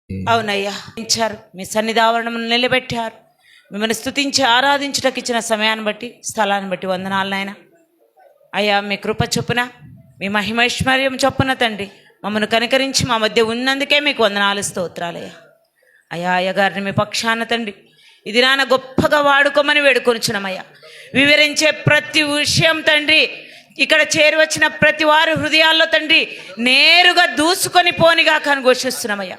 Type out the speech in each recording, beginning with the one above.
అవునయ్యా, ఇచ్చారు మీ సన్నిధావరణం నిలబెట్టారు. మిమ్మల్ని స్తుతించి ఆరాధించుటకు ఇచ్చిన సమయాన్ని బట్టి, స్థలాన్ని బట్టి వందనాలు నాయన. అయ్యా, మీ కృప చొప్పున, మీ మహిమైశ్వర్యం చొప్పున తండ్రి మమ్మల్ని కనికరించి మా మధ్య ఉన్నందుకే మీకు వందనాలు, స్తోత్రాలయ్యా. అయ్యా, అయ్యగారిని మీ పక్షాన తండ్రి ఇది నాన్న గొప్పగా వాడుకోమని వేడుకొనిచున్నామయ్యా. వివరించే ప్రతి విషయం తండ్రి ఇక్కడ చేరి వచ్చిన ప్రతి వారి హృదయాల్లో తండ్రి నేరుగా దూసుకొని పోనిగా కనుగోషిస్తున్నామయ్యా.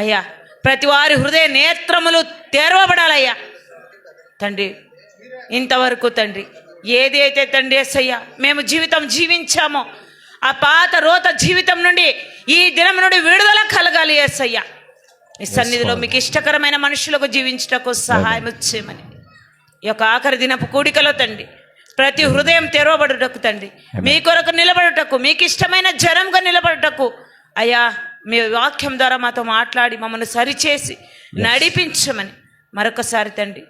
అయ్యా, ప్రతి వారి హృదయ నేత్రములు తెరవబడాలయ్యా తండ్రి. ఇంతవరకు తండ్రి ఏది అయితే తండ్రి యేసయ్యా మేము జీవితం జీవించామో ఆ పాత రోత జీవితం నుండి ఈ దినం నుండి విడుదల కలగాలి యేసయ్యా. ఈ సన్నిధిలో మీకు ఇష్టకరమైన మనుషులకు జీవించటకు సహాయం చేయమని ఈ యొక్క ఆఖరి దినపు కూడికలో తండ్రి ప్రతి హృదయం తెరవబడుటకు తండ్రి మీ కొరకు నిలబడుటకు, మీకు ఇష్టమైన జనంగా నిలబడుటకు అయ్యా మీ వాక్యం ద్వారా మాతో మాట్లాడి మమ్మల్ని సరిచేసి నడిపించమని మరొకసారి తండ్రి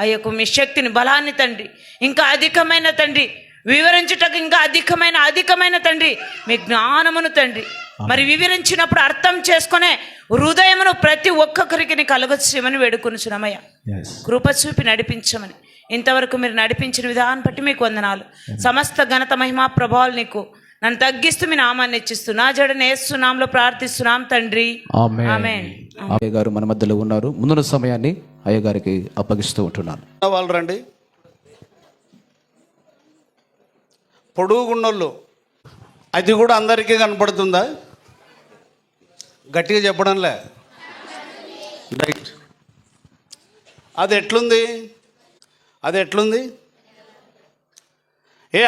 అయ్యకు మీ శక్తిని, బలాన్ని తండ్రి ఇంకా అధికమైన తండ్రి వివరించుటకు ఇంకా అధికమైన తండ్రి మీ జ్ఞానమును తండ్రి మరి వివరించినప్పుడు అర్థం చేసుకునే హృదయమును ప్రతి ఒక్కొక్కరికి కలుగచ్చేయమని వేడుకొనుచున్నామయ్యా. కృప చూపి నడిపించమని ఇంతవరకు మీరు నడిపించిన విధానం బట్టి మీకు వందనాలు. సమస్త ఘనత, మహిమ, ప్రభావాలు నీకు నన్ను తగ్గిస్తూ మీ నామాన్ని హెచ్చిస్తూ నా జడని యేసునామములో ప్రార్థిస్తున్నాం తండ్రి, ఆమేన్. అయ్యగారు మన మధ్యలో ఉన్నారు. ముందున్న సమయాన్ని అయ్యగారికి అప్పగిస్తూ ఉంటున్నాను. వాళ్ళు రండి. పొడుగున్నోళ్ళు అది కూడా అందరికీ కనపడుతుందా? గట్టిగా చెప్పడంలే. రైట్. అది ఎట్లుంది?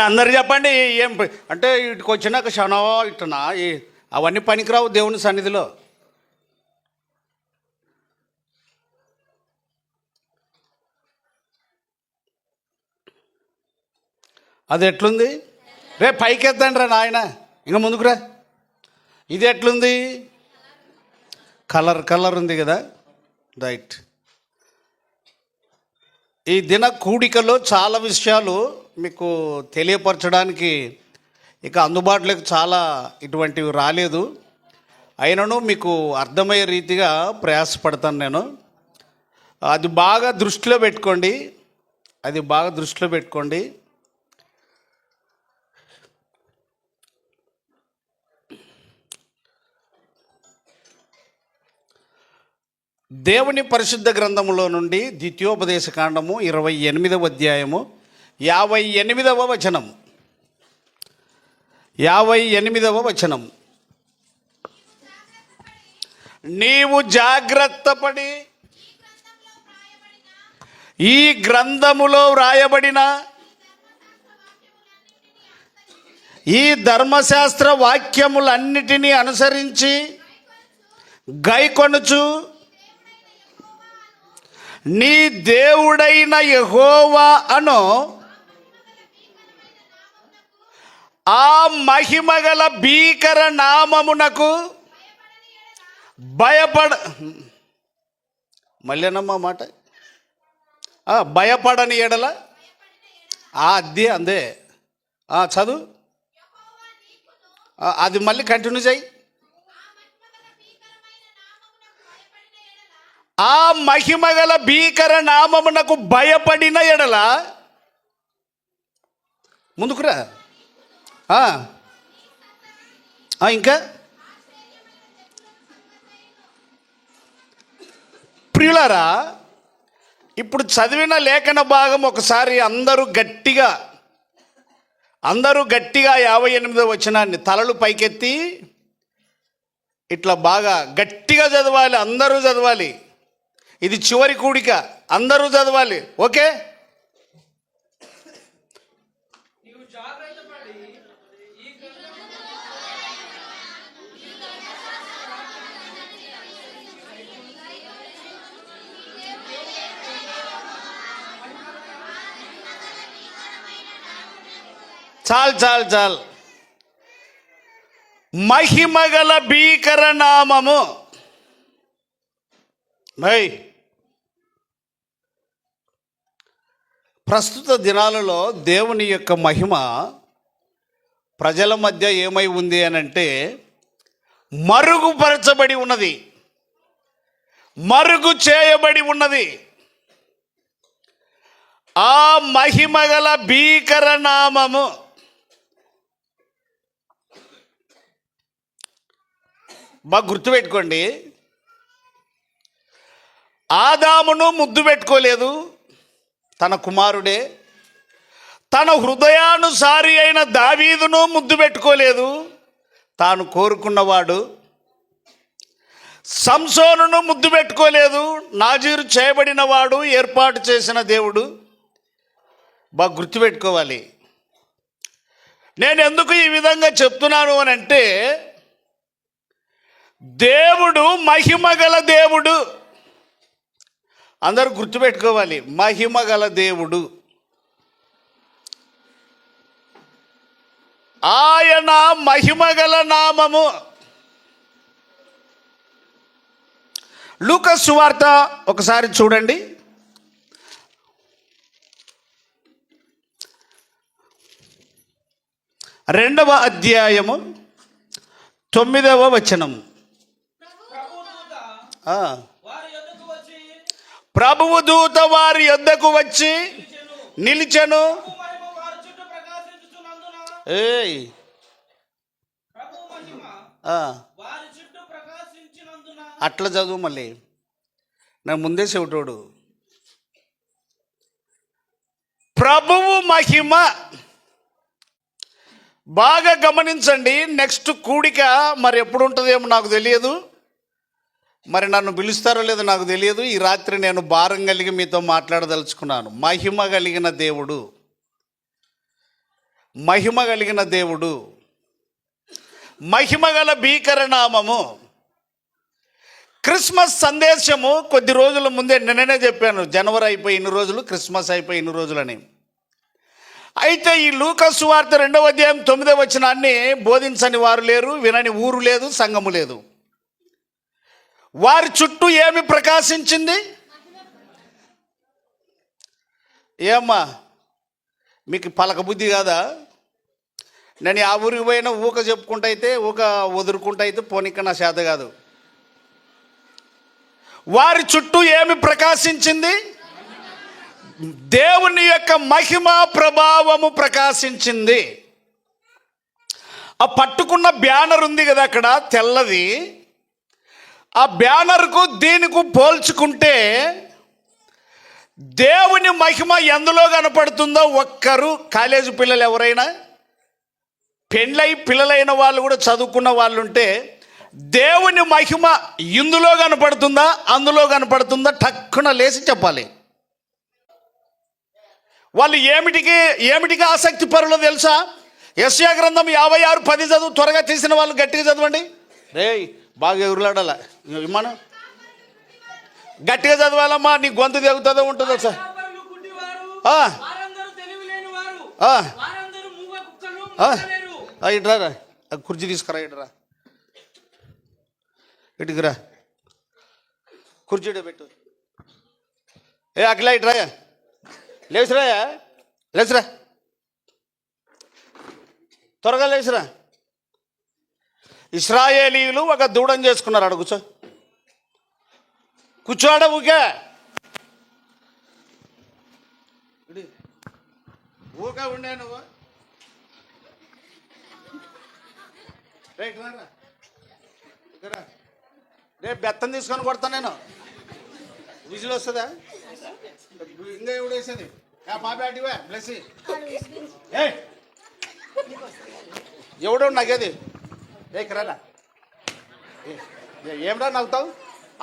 అందరు చెప్పండి. ఏం అంటే ఇటుకు వచ్చినాక క్షణవా ఇట్టనా అవన్నీ పనికిరావు దేవుని సన్నిధిలో. అది ఎట్లుంది? రే పైకి ఎత్తండి రా నాయన, ఇంకా ముందుకురా. ఇది ఎట్లుంది? కలర్ ఉంది కదా. రైట్. ఈ దిన కూడికలో చాలా విషయాలు మీకు తెలియపరచడానికి ఇక అందుబాటులోకి చాలా ఇటువంటివి రాలేదు. అయినను మీకు అర్థమయ్యే రీతిగా ప్రయాసపడతాను నేను. అది బాగా దృష్టిలో పెట్టుకోండి. దేవుని పరిశుద్ధ గ్రంథములో నుండి ద్వితీయోపదేశ కాండము 28వ అధ్యాయము 58వ వచనం. 58వ వచనం. నీవు జాగ్రత్తపడి ఈ గ్రంథములో వ్రాయబడిన ఈ ధర్మశాస్త్ర వాక్యములన్నిటినీ అనుసరించి గైకొనుచు నీ దేవుడైన యెహోవా అను ఆ మహిమగల భీకర నామమునకు మళ్ళీనమ్మా మాట భయపడని ఎడల అందే చదువు. అది మళ్ళీ కంటిన్యూ చేయి. ఆ మహిమగల భీకర నామమునకు భయపడిన ఎడల ముందుకురా. ఇంకా ప్రియులారా, ఇప్పుడు చదివిన లేఖన భాగం ఒకసారి అందరూ గట్టిగా 58వ వచనాన్ని తలలు పైకెత్తి ఇట్లా బాగా గట్టిగా చదవాలి. అందరూ చదవాలి. ఇది చివరి కూడిక, అందరూ చదవాలి. ఓకే? చాలు. మహిమగల భీకర నామము. ప్రస్తుత దినాలలో దేవుని యొక్క మహిమ ప్రజల మధ్య ఏమై ఉంది అని అంటే మరుగుపరచబడి ఉన్నది. మరుగు చేయబడి ఉన్నది. ఆ మహిమగల భీకర నామము బాగా గుర్తుపెట్టుకోండి. ఆదామును ముద్దు పెట్టుకోలేదు, తన కుమారుడే. తన హృదయానుసారి అయిన దావీదును ముద్దు పెట్టుకోలేదు, తాను కోరుకున్నవాడు. సంసోనును ముద్దు పెట్టుకోలేదు, నాజీరు చేయబడిన వాడు, ఏర్పాటు చేసిన దేవుడు. బాగా గుర్తుపెట్టుకోవాలి. నేను ఎందుకు ఈ విధంగా చెప్తున్నాను అని అంటే, దేవుడు మహిమగల దేవుడు. అందరూ గుర్తుపెట్టుకోవాలి, మహిమగల దేవుడు. ఆయన మహిమగల నామము. లూకా సువార్త ఒకసారి చూడండి. 2వ అధ్యాయము 9వ వచనం. ప్రభువు దూత వారి యొద్దకు వచ్చి నిలిచెను. ఏయ్ అట్లా చదువు మళ్ళీ, నాకు ముందే చెవిటోడు. ప్రభువు మహిమ. బాగా గమనించండి. నెక్స్ట్ కూడిక మరి ఎప్పుడు ఉంటుందేమో నాకు తెలియదు, మరి నన్ను పిలుస్తారో లేదో నాకు తెలియదు. ఈ రాత్రి నేను భారం కలిగి మీతో మాట్లాడదలుచుకున్నాను. మహిమ కలిగిన దేవుడు, మహిమ కలిగిన దేవుడు, మహిమగల భీకర నామము. క్రిస్మస్ సందేశము కొద్ది రోజుల ముందే నిన్ననే చెప్పాను. జనవరి అయిపోయి ఇన్ని రోజులు, క్రిస్మస్ అయిపోయి ఇన్ని రోజులని. అయితే ఈ లూకా సువార్త 2వ అధ్యాయం 9వ వచనాన్ని బోధించని వారు లేరు, వినని ఊరు లేదు, సంఘము లేదు. వారి చుట్టూ ఏమి ప్రకాశించింది? ఏమ్మా మీకు పలక బుద్ధి కాదా? నేను ఆ ఊరికి పోయినా ఊక చెప్పుకుంటా అయితే, ఊక వదురుకుంటా అయితే పోనీక నా చేత కాదు. వారి చుట్టూ ఏమి ప్రకాశించింది? దేవుని యొక్క మహిమ ప్రభావము ప్రకాశించింది. ఆ పట్టుకున్న బ్యానర్ ఉంది కదా అక్కడ తెల్లది, ఆ బ్యానర్కు దీనికి పోల్చుకుంటే దేవుని మహిమ ఎందులో కనపడుతుందో ఒక్కరు, కాలేజీ పిల్లలు ఎవరైనా, పెళ్ళై పిల్లలైన వాళ్ళు కూడా చదువుకున్న వాళ్ళు ఉంటే, దేవుని మహిమ ఇందులో కనపడుతుందా అందులో కనపడుతుందా టక్కున లేచి చెప్పాలి. వాళ్ళు ఏమిటికి ఆసక్తి పరులో తెలుసా? యెషయా గ్రంథం 56:10 చదువు. త్వరగా తీసిన వాళ్ళు గట్టిగా చదవండి. రేయ్ బాగా ఎగురులాడాల విమానం, గట్టిగా చదవాలమ్మా, నీ గొంతు తెగుతుందో ఉంటుందో సార్. ఇట్రా, కుర్చీ తీసుకురా, ఇట్రా, ఇటుకురా, కుర్చీ పెట్టు. ఏ అఖిలా ఇట్రా, లేచురా, లేచురా, త్వరగా లేచురా. ఇశ్రాయేలీయులు ఒక దూడం చేసుకున్నారు. ఆడ కూర్చో, కూర్చోడ ఊకే ఊకే ఉండే నువ్వు. రైట్ రా, రేపు బెత్తం తీసుకొని కొడతాను నేను. విజిల్ వస్తుందా? ఇంకా ఎవడు వేసేది? పాపేటివే బ్లెస్ ఎవడో నాకేది. ఏ కరాడా, ఏమిరా నవ్వుతావు?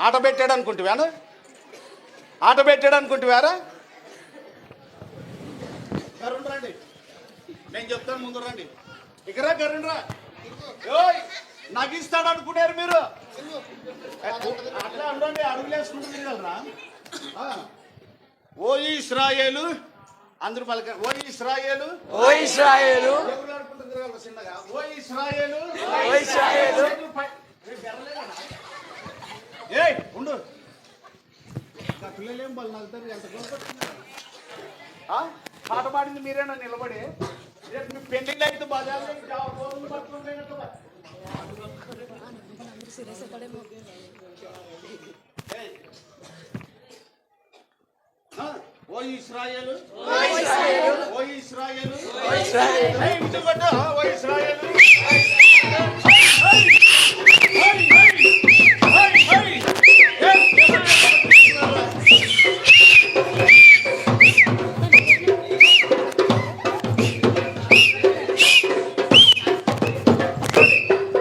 ఆట పెట్టాడు అనుకుంటువాను, ఆట పెట్టాడు అనుకుంటువారా? కరుణ్ రండి, నేను చెప్తాను ముందు రండి. ఇకరా కరుణ్ రా. నాకు ఇస్తాడు అనుకున్నారు మీరు. అట్లా ఉండండి, అడుగులేసుకుంటుంది కదరా. ఓ ఇశ్రాయేలు అందరూ పలక. ఓ ఇశ్రాయేలు, ఓ ఇశ్రాయేలు, చిన్నగా ఓ ఇశ్రాయేలు, ఓ ఇశ్రాయేలు. ఏ ఉండు, పిల్లలేం వాళ్ళు నలుగుతారు. ఎంత పాట పాడింది మీరేనా నిలబడి? రేపు మీ పెళ్లిళ్ళు అయితే బజార్లో పట్టుకుంటే ఓ ఇశ్రాయేలు ఓ ఇశ్రాయేలు ఏయ్, ఇటు కొట్టు. ఓ ఇశ్రాయేలు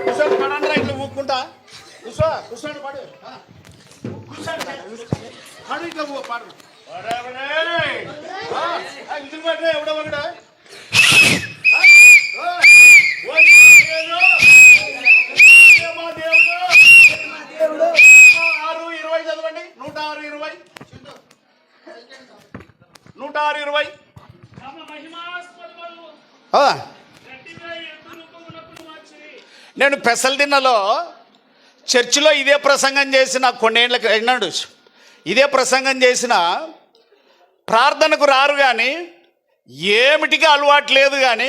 కూర్చోండి, పడండి రా, ఇట్లా ఊక్కుంటా. కూర్చోండి పడు. కూర్చోండి పడు, ఇట్లా పాడు. ఇంటికి పట్టు, ఎవడో ఒకడు. మా దేవుడు 6:20 చదవండి. 106:20 106:20. నేను పెసల్దిన్నలో చర్చిలో ఇదే ప్రసంగం చేసిన కొన్నేళ్ళకి అయినాడు. ఇదే ప్రసంగం చేసిన ప్రార్థనకు రారు కానీ ఏమిటికి అలవాటు లేదు కానీ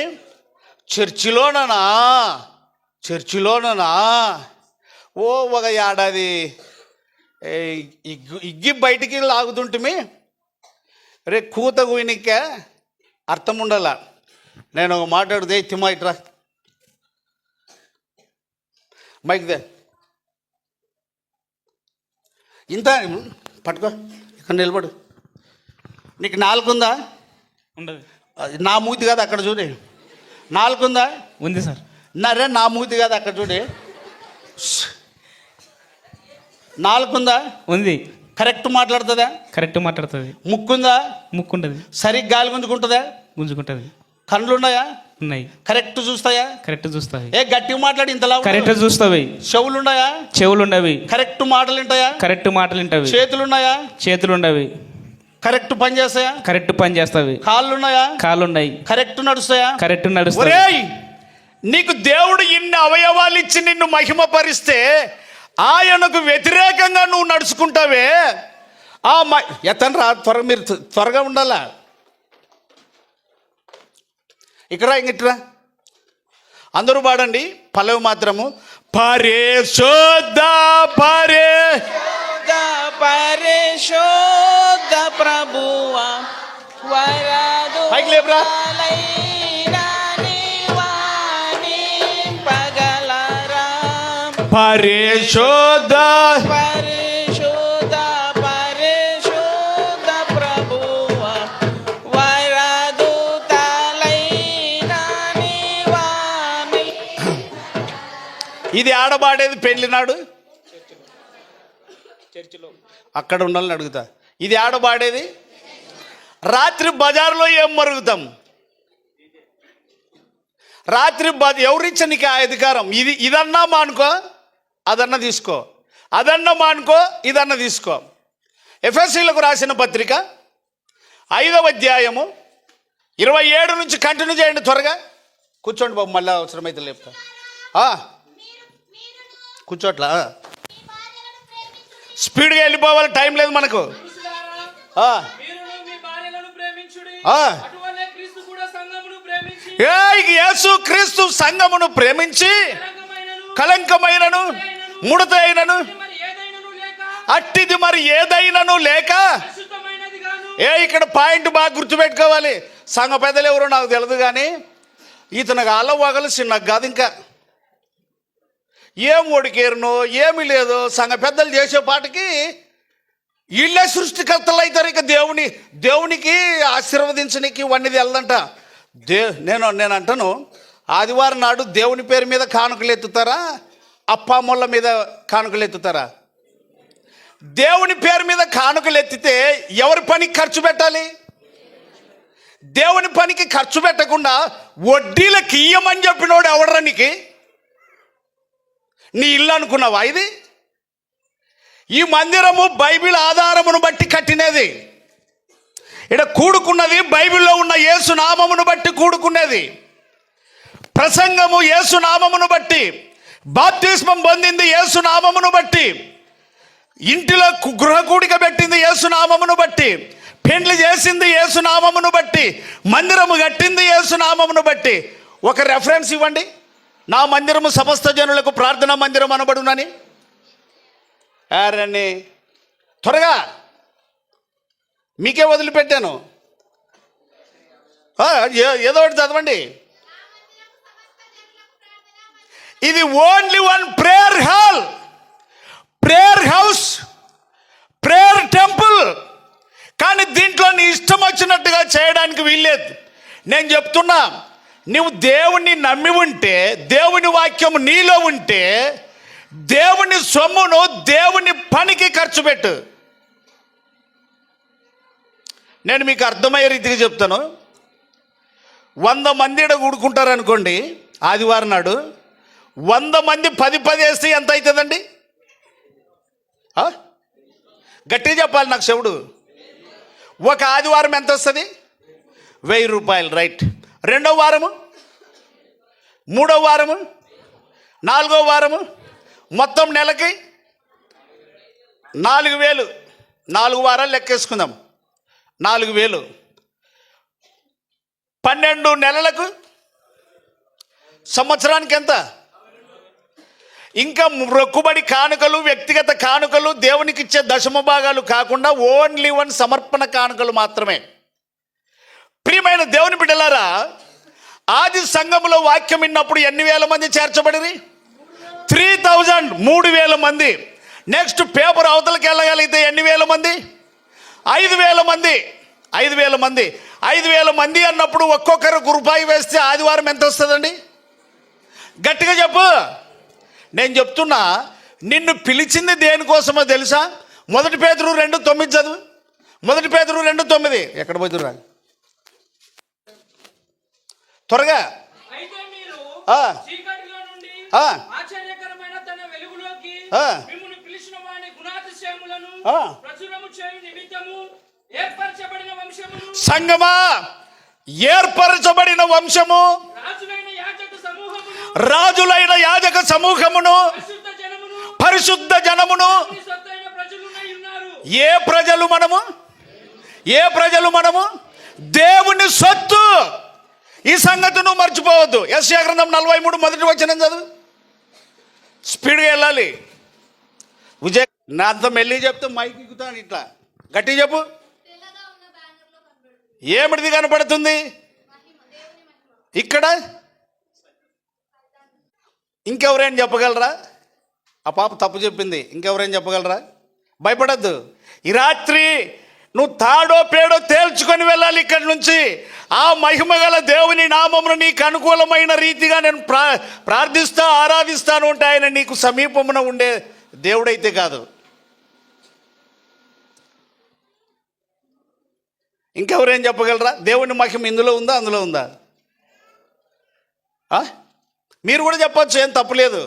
చర్చిలోననా ఓ ఒక ఏడాది ఇగ్గి బయటికి లాగుతుంటిమి. రే కూత గుయినిక అర్థం ఉండాల. నేను ఒక మాట్లాడితే తిమ్మా ఇట్రా మైక్దే ఇంత పట్టుకో, ఇక్కడ నిలబడు. నీకు నాలుగుందా? ఉండదు. నా మూతి కాదు, అక్కడ చూడి. నాలుగుందా? ఉంది సార్. నరే నా మూతి కాదు, అక్కడ చూడి. నాలుగుందా? ఉంది. కరెక్ట్ మాట్లాడుతుందా? కరెక్ట్ మాట్లాడుతుంది. ముక్కుందా? ముక్కు ఉంటుంది. సరిగ్గా గాలి గుంజుకుంటుందా? గుంజుకుంటుంది. కళ్ళున్నాయా? ఉన్నాయి. కరెక్ట్ చూస్తాయా? కరెక్ట్ చూస్తాయి. ఏ గట్టిగా మాట్లాడి ఇంతలా. కరెక్ట్ చూస్తావి. చెవులున్నాయా? చెవులు ఉండవి. కరెక్ట్ మాటలు వింటాయా? కరెక్ట్ మాటలు వింటవి. చేతులున్నాయా? చేతులు ఉండవి. కరెక్ట్ పని చేస్తాయా? కరెక్ట్ పని చేస్తావి. కాళ్ళున్నాయా? కాళ్ళు ఉన్నాయి. కరెక్ట్ నడుస్తాయా? కరెక్ట్ నడుస్తాయి. ఒరేయ్, నీకు దేవుడు ఇన్ని అవయవాలు ఇచ్చి నిన్ను మహిమపరిస్తే ఆయనకు వ్యతిరేకంగా నువ్వు నడుచుకుంటావే. ఎత్తను రా, మీరు త్వరగా ఉండాలా. ఇక్కడ ఇంగిట్రా అందరూ పాడండి. పల్లవి మాత్రము పరిశుద్ధ పరిశుద్ధ ప్రభువా వరదు పైకి లేపురా. పగలరా పరిశుద్ధ పరిశుద్ధ పరిశుద్ధ ప్రభువా వరదు ఇది ఆడబాడేది పెళ్లినాడు అక్కడ ఉండాలని అడుగుతా. ఇది ఆడబాడేది రాత్రి బజార్లో ఏం మరుగుతాం. రాత్రి ఎవరిచ్చా నీకు ఆ అధికారం? ఇదన్నా మానుకో, అదన్నా తీసుకో, అదన్నా మానుకో, ఇదన్నా తీసుకో. ఎఫెసీలకు రాసిన పత్రిక 5వ అధ్యాయము 27 నుంచి కంటిన్యూ చేయండి. త్వరగా కూర్చోండి బాబు, మళ్ళీ అవసరమైతే లేపుతా. కూర్చోట్లా, స్పీడ్గా వెళ్ళిపోవాలి, టైం లేదు మనకు. యేసు క్రీస్తు సంఘమును ప్రేమించి కలంకమైనను ముడత అయినను అట్టిది మరి ఏదైనాను లేక. ఇక్కడ పాయింట్ బాగా గుర్తుపెట్టుకోవాలి. సంఘ పెద్దలు ఎవరో నాకు తెలియదు కానీ ఇతనికి అలవగలు చిన్నకు కాదు. ఇంకా ఏం ఓడికేరునో ఏమి లేదో సంఘ పెద్దలు చేసే పాటికి వీళ్ళే సృష్టికర్తలు అవుతారు. ఇక దేవునికి ఆశీర్వదించడానికి ఇవన్నీ వెళ్ళదంట. నేను అంటాను, ఆదివారం నాడు దేవుని పేరు మీద కానుకలు ఎత్తుతారా, అప్పామ్మల మీద కానుకలు ఎత్తుతారా? దేవుని పేరు మీద కానుకలు ఎత్తితే ఎవరి పనికి ఖర్చు పెట్టాలి? దేవుని పనికి ఖర్చు పెట్టకుండా వడ్డీలకు ఇయ్యమని చెప్పినోడు ఎవడరా నీకు? నీ ఇల్లు అనుకున్నావా ఇది? ఈ మందిరము బైబిల్ ఆధారమును బట్టి కట్టినది. ఇక్కడ కూడుకున్నది బైబిల్లో ఉన్న యేసు నామమును బట్టి కూడుకునేది. ప్రసంగము యేసు నామమును బట్టి, బాప్తిస్మం పొందింది యేసు నామమును బట్టి, ఇంటిలో గృహ కూడిక పెట్టింది యేసు నామమును బట్టి, పెండ్లి చేసింది యేసు నామమును బట్టి, మందిరము కట్టింది యేసు నామమును బట్టి. ఒక రెఫరెన్స్ ఇవ్వండి. నా మందిరము సమస్త జనులకు ప్రార్థనా మందిరం అనబడునని. త్వరగా మీకే వదిలిపెట్టాను. ఏదో ఒకటి చదవండి. ఇది only one prayer hall, prayer house, prayer temple. కానీ దీంట్లో నీ ఇష్టం వచ్చినట్టుగా చేయడానికి వీల్లేదు. నేను చెప్తున్నా, నువ్వు దేవుణ్ణి నమ్మి ఉంటే, దేవుని వాక్యం నీలో ఉంటే, దేవుని సొమ్మును దేవుని పనికి ఖర్చు పెట్టు. నేను మీకు అర్థమయ్యే రీతిగా చెప్తాను. 100 మంది ఇక్కడ కూడుకుంటారు అనుకోండి, ఆదివారం నాడు 100 మంది 10 వేస్తే ఎంత అవుతుందండి? గట్టిగా చెప్పాలి నాకు చెవుడు. ఒక ఆదివారం ఎంత వస్తుంది? 1000 రూపాయలు. రైట్. 2వ వారము, 3వ వారము, 4వ వారము, మొత్తం నెలకి 4000. 4 వారాలు లెక్కేసుకుందాం. 4000 12 నెలలకు, సంవత్సరానికి ఎంత? ఇంకా మొక్కుబడి కానుకలు, వ్యక్తిగత కానుకలు, దేవునికి ఇచ్చే దశమ భాగాలు కాకుండా ఓన్లీ వన్ సమర్పణ కానుకలు మాత్రమే. ప్రియమైన దేవుని బిడ్డలారా, ఆది సంఘములో వాక్యం విన్నప్పుడు ఎన్ని వేల మంది చేర్చబడిరి? 3000, 3000 మంది. నెక్స్ట్ పేపర్ అవతలకి వెళ్ళగలిగితే ఎన్ని వేల మంది? 5000 మంది. 5000 మంది. 5000 మంది అన్నప్పుడు ఒక్కొక్కరికి రూపాయి వేస్తే ఆదివారం ఎంత వస్తుందండి? గట్టిగా చెప్పు. నేను చెప్తున్నా, నిన్ను పిలిచింది దేనికోసమో తెలుసా? 1 పేతురు 2:9 చదువు. 1 పేతురు 2:9. ఎక్కడ పోతురా త్వరగా. అయితే మీరు ఆ, చీకటిలో నుండి ఆ, ఆశ్చర్యకరమైన తన వెలుగులోకి ఆ, మిమ్మును పిలిచిన వాని గుణాతిశయములను ఆ. ప్రచురము చేయు నిమిత్తము ఏర్పరచబడిన వంశమును, సంగమా, ఏర్పరచబడిన వంశము, రాజులైన యాజక సమూహమును, రాజులైన యాజక సమూహమును, పరిశుద్ధ జనమును, పరిశుద్ధ జనమును. నీ సొత్తైన ప్రజలునై ఉన్నారు. ఏ ప్రజలు మనము? ఏ ప్రజలు మనము? దేవుని సొత్తు. ఈ సంగతి నువ్వు మర్చిపోవద్దు. యెషయా గ్రంథం 43 మొదటి వచనం చదువు. స్పీడ్గా వెళ్ళాలి. విజయ్, నా అంత మెల్లి చెప్తే మైక్ ఎక్కుతాను. ఇట్లా గట్టి చెప్పు. ఏమిటిది కనపడుతుంది ఇక్కడ? ఇంకెవరైనా చెప్పగలరా? ఆ పాప తప్పు చెప్పింది. ఇంకెవరైనా చెప్పగలరా? భయపడద్దు. ఈ రాత్రి నువ్వు తాడో పేడో తేల్చుకొని వెళ్ళాలి ఇక్కడి నుంచి. ఆ మహిమ గల దేవుని నామమును నీకు అనుకూలమైన రీతిగా నేను ప్రార్థిస్తా, ఆరాధిస్తాను ఉంటే ఆయన నీకు సమీపమున ఉండే దేవుడైతే కాదు. ఇంకెవరేం చెప్పగలరా? దేవుని మహిమ ఇందులో ఉందా, అందులో ఉందా? మీరు కూడా చెప్పచ్చు, ఏం తప్పులేదు.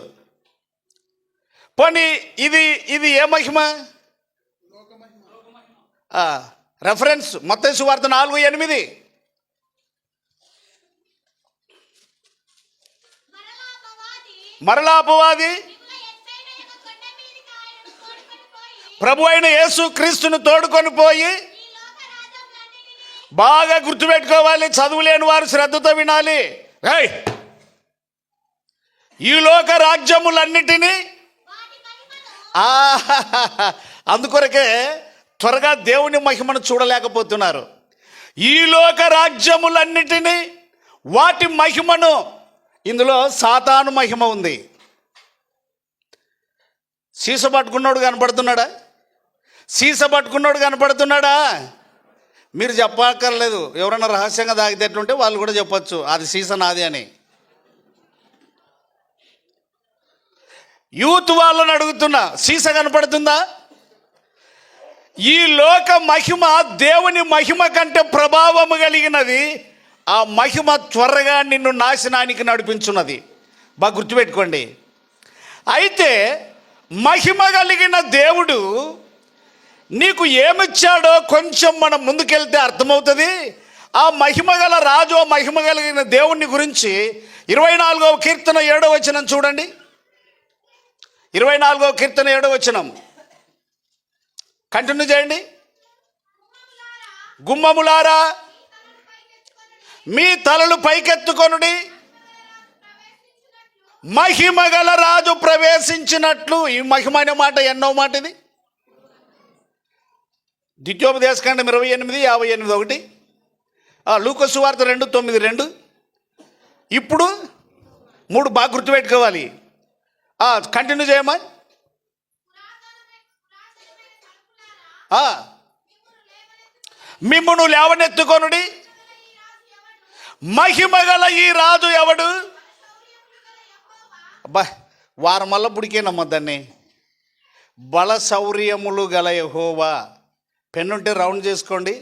పోనీ ఇది ఏ మహిమ? రెఫరెన్స్ మత్తయి సువార్త 4:8. మరలా అపవాది ప్రభు అయిన యేసు క్రీస్తును తోడుకొని పోయి, బాగా గుర్తుపెట్టుకోవాలి, చదువులేని వారు శ్రద్ధతో వినాలి. ఈ లోక రాజ్యములన్నిటినీ, అందుకొరకే త్వరగా దేవుని మహిమను చూడలేకపోతున్నారు. ఈ లోక రాజ్యములన్నిటినీ, వాటి మహిమను, ఇందులో సాతాను మహిమ ఉంది. సీస పట్టుకున్నాడు కనపడుతున్నాడా? సీస పట్టుకున్నాడు కనపడుతున్నాడా? మీరు చెప్పక్కర్లేదు. ఎవరైనా రహస్యంగా తాగితేట్లుంటే వాళ్ళు కూడా చెప్పచ్చు, అది సీస నాది అని. యూత్ వాళ్ళని అడుగుతున్నా, సీస కనపడుతుందా? ఈ లోక మహిమ దేవుని మహిమ కంటే ప్రభావము కలిగినది. ఆ మహిమ త్వరగా నిన్ను నాశనానికి నడిపించున్నది. బాగా గుర్తుపెట్టుకోండి. అయితే మహిమ కలిగిన దేవుడు నీకు ఏమిచ్చాడో కొంచెం మనం ముందుకెళ్తే అర్థమవుతుంది. ఆ మహిమ గల రాజు, మహిమ కలిగిన దేవుని గురించి 24వ కీర్తన 7వ వచనం చూడండి. 24వ కీర్తన 7వ వచనం కంటిన్యూ చేయండి. గుమ్మములారా మీ తలలు పైకెత్తుకొనుడి, మహిమ గల రాజు ప్రవేశించినట్లు. ఈ మహిమ అనే మాట ఎన్నో మాట ఇది? ద్వితీయోపదేశకాండం 28:58 లూకా సువార్త 2:9 ఇప్పుడు 3 బాగా గుర్తుపెట్టుకోవాలి. కంటిన్యూ చేయమ్మా. మిమ్మును లేవనెత్తుకొనుడి, మహిమగల ఈ రాజు ఎవడు? అబ్బా, వారం మళ్ళా పుడికేనమ్మా దాన్ని. బల శౌర్యములు గల యెహోవా. పెన్నుంటే రౌండ్ చేసుకోండి.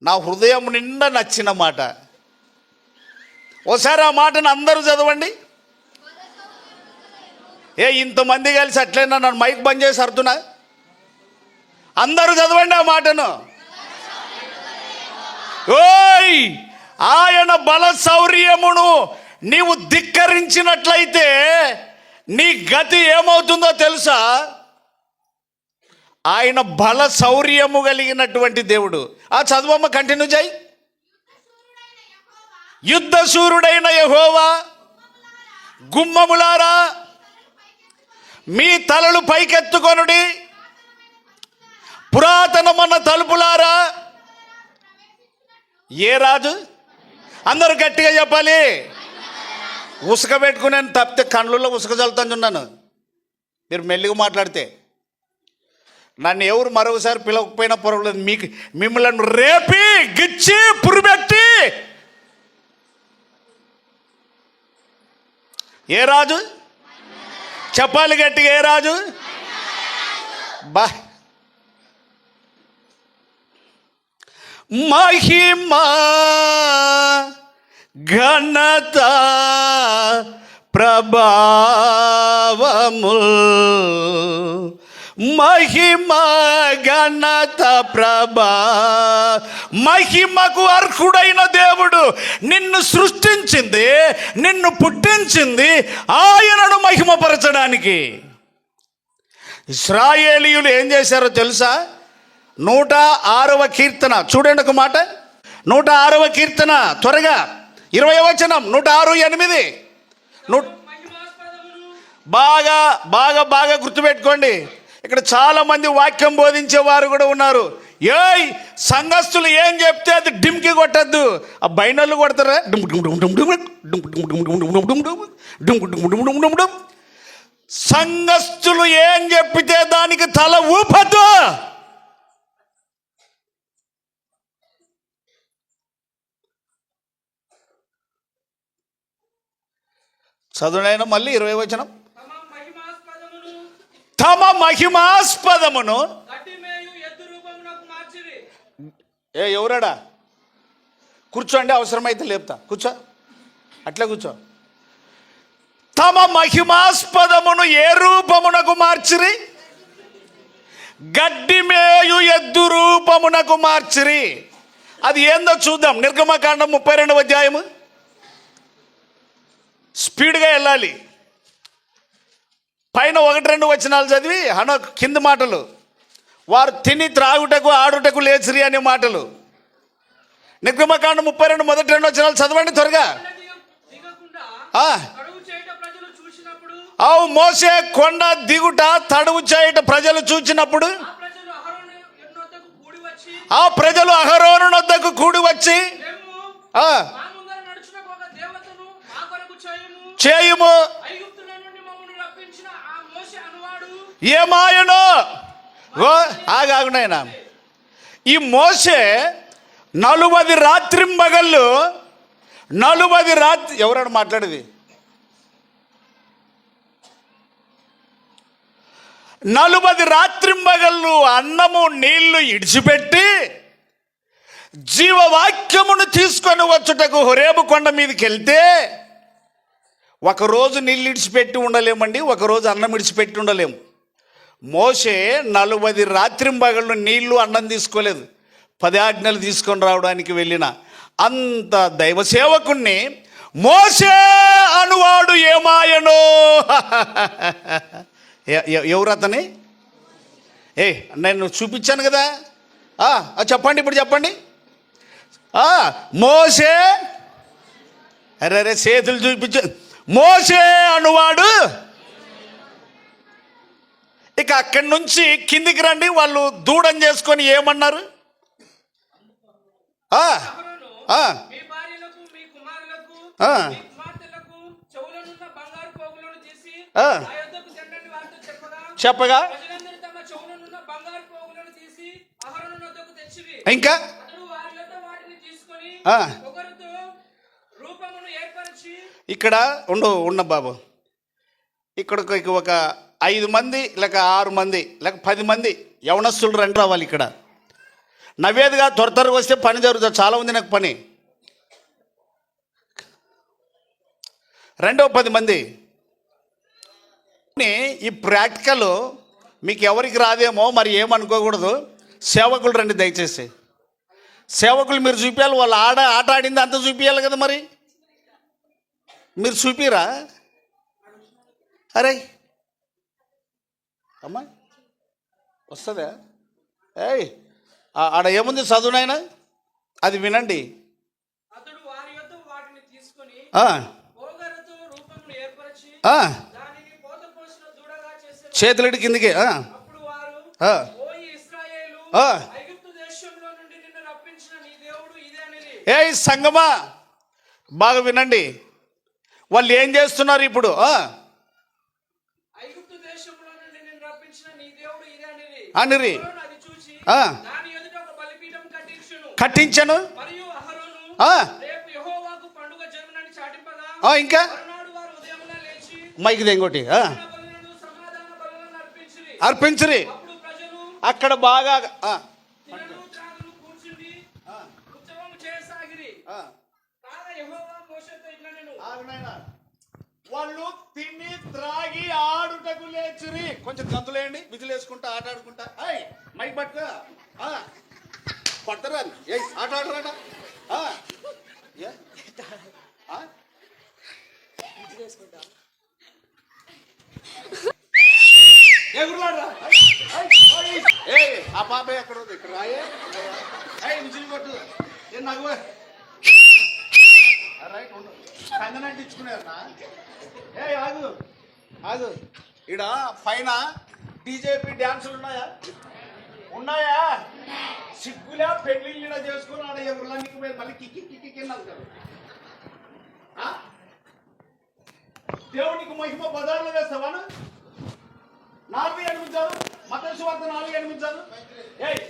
నా హృదయం నిండా నచ్చిన మాట. ఒకసారి ఆ మాటను అందరూ చదవండి. ఇంతమంది కలిసి అట్లయినా నన్ను మైక్ బంద్ చేసి అర్థునా? అందరూ చదవండి ఆ మాటను. ఓయ్, ఆయన బల శౌర్యమును నీవు ధిక్కరించినట్లయితే నీ గతి ఏమవుతుందో తెలుసా? ఆయన బల శౌర్యము కలిగినటువంటి దేవుడు. చదువమ్మ, కంటిన్యూ చేయి. యుద్ధశూరుడైన యెహోవా, గుమ్మములారా మీ తలలు పైకెత్తుకొనుడి, పురాతనమన్న తలుపులారా. ఏ రాజు? అందరూ గట్టిగా చెప్పాలి. ఉసుక పెట్టుకుని తప్పితే కళ్ళల్లో ఉసుక చల్లుతానున్నాను. మీరు మెల్లిగా మాట్లాడితే నన్ను ఎవరు మరొకసారి పిలవకపోయినా పర్వాలేదు. మిమ్మల్ని రేపి గిచ్చి పురుబెట్టి ఏ రాజు? చెప్పాలి గట్టిగా, ఏ రాజు? బా, మహిమ ఘనత ప్రభావము, మహిమ ఘనత మహిమకు అర్హుడైన దేవుడు నిన్ను సృష్టించింది, నిన్ను పుట్టించింది ఆయనను మహిమపరచడానికి. ఇశ్రాయేలీయులు ఏం చేశారో తెలుసా? 106వ కీర్తన చూడండి ఒక మాట. 106వ కీర్తన త్వరగా 20వ వచనం. 106:8 బాగా బాగా బాగా గుర్తుపెట్టుకోండి. ఇక్కడ చాలా మంది వాక్యం బోధించే వారు కూడా ఉన్నారు. సంఘస్థులు ఏం చెప్తే అది డిమ్కి కొట్టద్దు, ఆ బైనర్లు కొడతారా? సంఘస్థులు ఏం చెప్పితే దానికి తల ఊపద్దు. చదువునైనా మళ్ళీ 20వ వచనం. తమ మహిమాస్పదమును ఎవరాడా? కూర్చోండి, అవసరమైతే లేపుతా. కూర్చో, అట్లా కూర్చో. తమ మహిమాస్పదమును ఏ రూపమునకు మార్చిరి? గడ్డిమేయు ఎద్దు రూపమునకు మార్చిరి. అది ఏందో చూద్దాం. నిర్గమకాండం 32వ అధ్యాయము. స్పీడ్గా వెళ్ళాలి. పైన 1-2 వచనాలు చదివి కింది మాటలు. వారు తిని త్రాగుటకు ఆడుటకు లేచిరి అనే మాటలు. నిర్గమకాండం 32 మొదటి 2 వచనాలు చదవండి త్వరగా. మోసే కొండ దిగుట తడువు చేయట ప్రజలు చూచినప్పుడు ఆ ప్రజలు అహరోను వద్దకు కూడి వచ్చి చేయుము ఏమాయనో. ఆగాగునాయన, ఈ మోసే 40 రాత్రింబగళ్ళు 40 రాత్రి ఎవరన్నా మాట్లాడేది 40 రాత్రింబగళ్ళు అన్నము నీళ్లు ఇడిచిపెట్టి జీవవాక్యమును తీసుకొని వచ్చుటకు హోరేబు కొండ మీదకి వెళ్తే ఒకరోజు నీళ్ళు ఇడిచిపెట్టి ఉండలేమండి, ఒకరోజు అన్నం ఇడిచిపెట్టి ఉండలేము. మోసే 40 రాత్రింబగళ్ళు నీళ్లు అన్నం తీసుకోలేదు. 10 ఆజ్ఞలు తీసుకొని రావడానికి వెళ్ళిన అంత దైవ సేవకుణ్ణి మోసే అనువాడు ఏమాయనో. ఎవరు అతని? నేను చూపించాను కదా, చెప్పండి ఇప్పుడు చెప్పండి. మోసే, అరే చేతులు చూపించు. మోసే అనువాడు ఇక అక్కడి నుంచి కిందికి రండి. వాళ్ళు దూడం చేసుకొని ఏమన్నారు? అహరోను ఆ, మీ భార్యలకు మీ కుమారులకు ఆ, మీ కుమార్తెలకు చెవులనున్న బంగారు పోగులను తీసి ఆ. నా యొద్దకు తెండని వారితో చెప్పగా ప్రజలందరూ తమ చెవులనున్న బంగారు పోగులను తీసి అహరోను వద్దకు తెచ్చిరి. ఇంకా అతడు వారి యొద్ద వాటిని తీసుకొని ఆ. ఒకరితో రూపమును ఏర్పరిచి ఇక్కడ ఉన్న బాబు, ఇక్కడ ఒక 5 మంది లేక 6 మంది లేక 10 మంది యవనస్తులు రండి రావాలి. ఇక్కడ నవ్వేదిగా త్వరగా వస్తే పని జరుగుతుంది. చాలా ఉంది నాకు పని. రెండో 10 మంది. ఈ ప్రాక్టికల్ మీకు ఎవరికి రాదేమో మరి ఏమనుకోకూడదు. సేవకులు రండి దయచేసి. సేవకులు మీరు చూపించాలి. వాళ్ళు ఆట ఆడింది అంత చూపించాలి కదా. మరి మీరు చూపిరా? అరే అమ్మా వస్తుందా? ఏయ్ ఆడ ఏముంది చదువునైనా అది వినండి. అతడు వారి యొద్ద వాటిని తీసుకొని ఆ, పోగరతో రూపమును ఏర్పరిచి ఆ, దానిని పోత పోసిన దూడగా చేసెను. చేతులెడి కిందికి. అప్పుడు వారు ఓ ఇశ్రాయేలు ఐగుప్తు దేశంలో నుండి నిన్ను రప్పించిన నీ దేవుడు ఇదే అనిరి. ఏ సంగమా బాగా వినండి. వాళ్ళు ఏం చేస్తున్నారు ఇప్పుడు? ఐగుప్తు దేశంలో నుండి నిన్ను రప్పించిన నీ దేవుడు ఇదే అనిరి. అనిరి. అహరోను అది చూచి ఆ. దాని ఎదుట ఒక బలిపీఠం కట్టించును. కట్టించను. మరియు అహరోను ఆ, రేపు యెహోవాకు పండుగ జరుగునని చాటింపగా ఇంకా మరునాడు వారు ఉదయమున లేచి మైకి దెంగొట్టి బలులను సమాధాన బలులను అర్పించిరి. అర్పించరి. అప్పుడు ప్రజలు అక్కడ బాగా తినను త్రాగును కూర్చుండి ఉత్సవము చేయసాగిరి. కాగా యెహోవా మోషేతో ఇట్లనెను. వాళ్ళు తిని త్రాగి ఆడుటకు లేచిరి. కొంచెం గంతులేయండి, విధులేసుకుంటా ఆట ఆడుకుంటా. మైక్ పట్టుకో. పడతారా? ఆట ఆడరాట. ఆ పాప ఎక్కడ ఉంది? ఇక్కడ రాయే విజులు కొట్టు. ఏం నవ్వు రైట్ ఉండు. కందనంటే ఇచ్చుకున్నారన్నా. ఆగు ఆగు. ఈడ పైన బీజేపీ డ్యాన్సులు ఉన్నాయా? సిగ్గులే పెళ్లిళ్ళ చేసుకున్నాడు. ఎవరికి మళ్ళీ కిక్కి కిక్కి కింద అవుతారు. దేవునికి మహిమ బజార్లో వేస్తావాను. 4 ఎనిమించారు. మత్తయి సువార్త 4 ఎనిమించారు.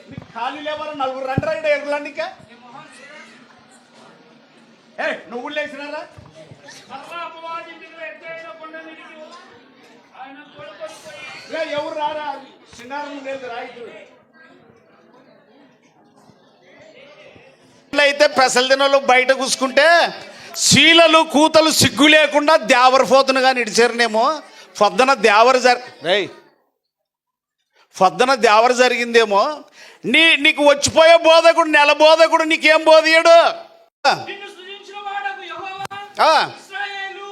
మీకు ఖాళీ లేవారు 4 రండి రండి ఎగురులాండికా. నువ్వు లేచినారా? ఎవరు రారా? సింగారం లేదు రాయితు అయితే పెసల దినలు బయట కూసుకుంటే శీలలు కూతలు సిగ్గు లేకుండా దేవరపోతును కానీ ఇడిచారనేమో. పొద్దున దేవర జరిగిందేమో. నీకు వచ్చిపోయే బోధకుడు, నెల బోధకుడు నీకేం బోధియాడు? నిన్ను సృజించిన వాడగు యెహోవా ఇశ్రాయేలు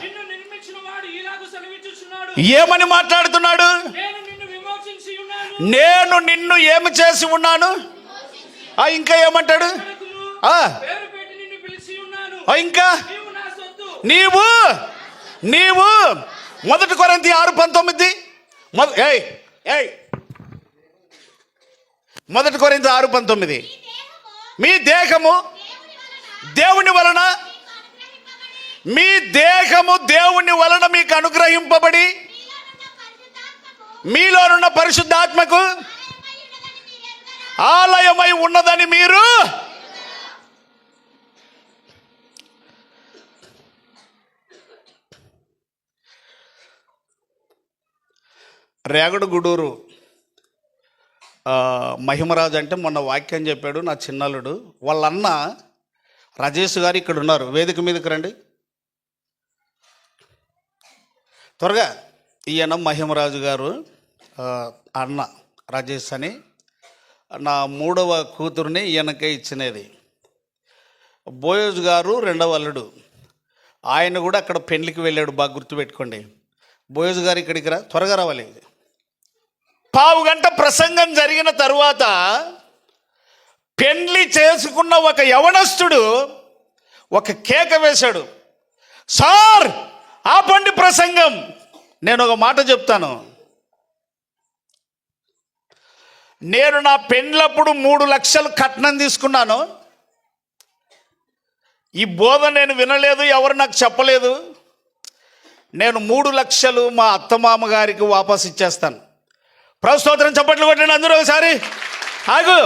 నిన్ను నిర్మించిన వాడు ఇలాగు సెలవిచ్చుచున్నాడు. ఏమని మాట్లాడుతున్నాడు? నేను నిన్ను విమోచించి ఉన్నాను. నేను నిన్ను ఏమి చేసి ఉన్నాను? ఇంకా ఏమంటాడు? పేరు పెట్టి నిన్ను పిలిచి ఉన్నాను. ఇంకా నీవు నా సొత్తు. నీవు 1 కొరింథీ 6:19 1 కొరింథీ 6:19 మీ దేహము దేవుని వలన మీకు అనుగ్రహింపబడి మీలోనున్న పరిశుద్ధాత్మకు ఆలయమై ఉన్నదని మీరు రేగడు గుడూరు మహిమరాజు అంటే మొన్న వాక్యం చెప్పాడు నా చిన్నల్లుడు. వాళ్ళన్న రాజేష్ గారు ఇక్కడ ఉన్నారు. వేదిక మీదకి రండి త్వరగా. ఈయన మహిమరాజు గారు అన్న రాజేష్ అని నా 3వ కూతురుని ఈయనకే ఇచ్చినది. బోయోజ్ గారు 2వ అల్లుడు. ఆయన కూడా అక్కడ పెళ్లికి వెళ్ళాడు. బాగా గుర్తుపెట్టుకోండి. బోయోజ్ గారు ఇక్కడికి త్వరగా రావాలి. 1/2 గంట ప్రసంగం జరిగిన తరువాత పెళ్లి చేసుకున్న ఒక యవనస్తుడు ఒక కేక వేశాడు. సార్ ఆపండి ప్రసంగం. నేను ఒక మాట చెప్తాను. నేను నా పెండ్లప్పుడు 3 లక్షలు కట్నం తీసుకున్నాను. ఈ బోధ నేను వినలేదు, ఎవరు నాకు చెప్పలేదు. నేను 3 లక్షలు మా అత్తమామ గారికి వాపస్ ఇచ్చేస్తాను. ప్రభు స్తోత్రం, చప్పట్లు కొట్టండి అందరూ ఒకసారి. ఆగు,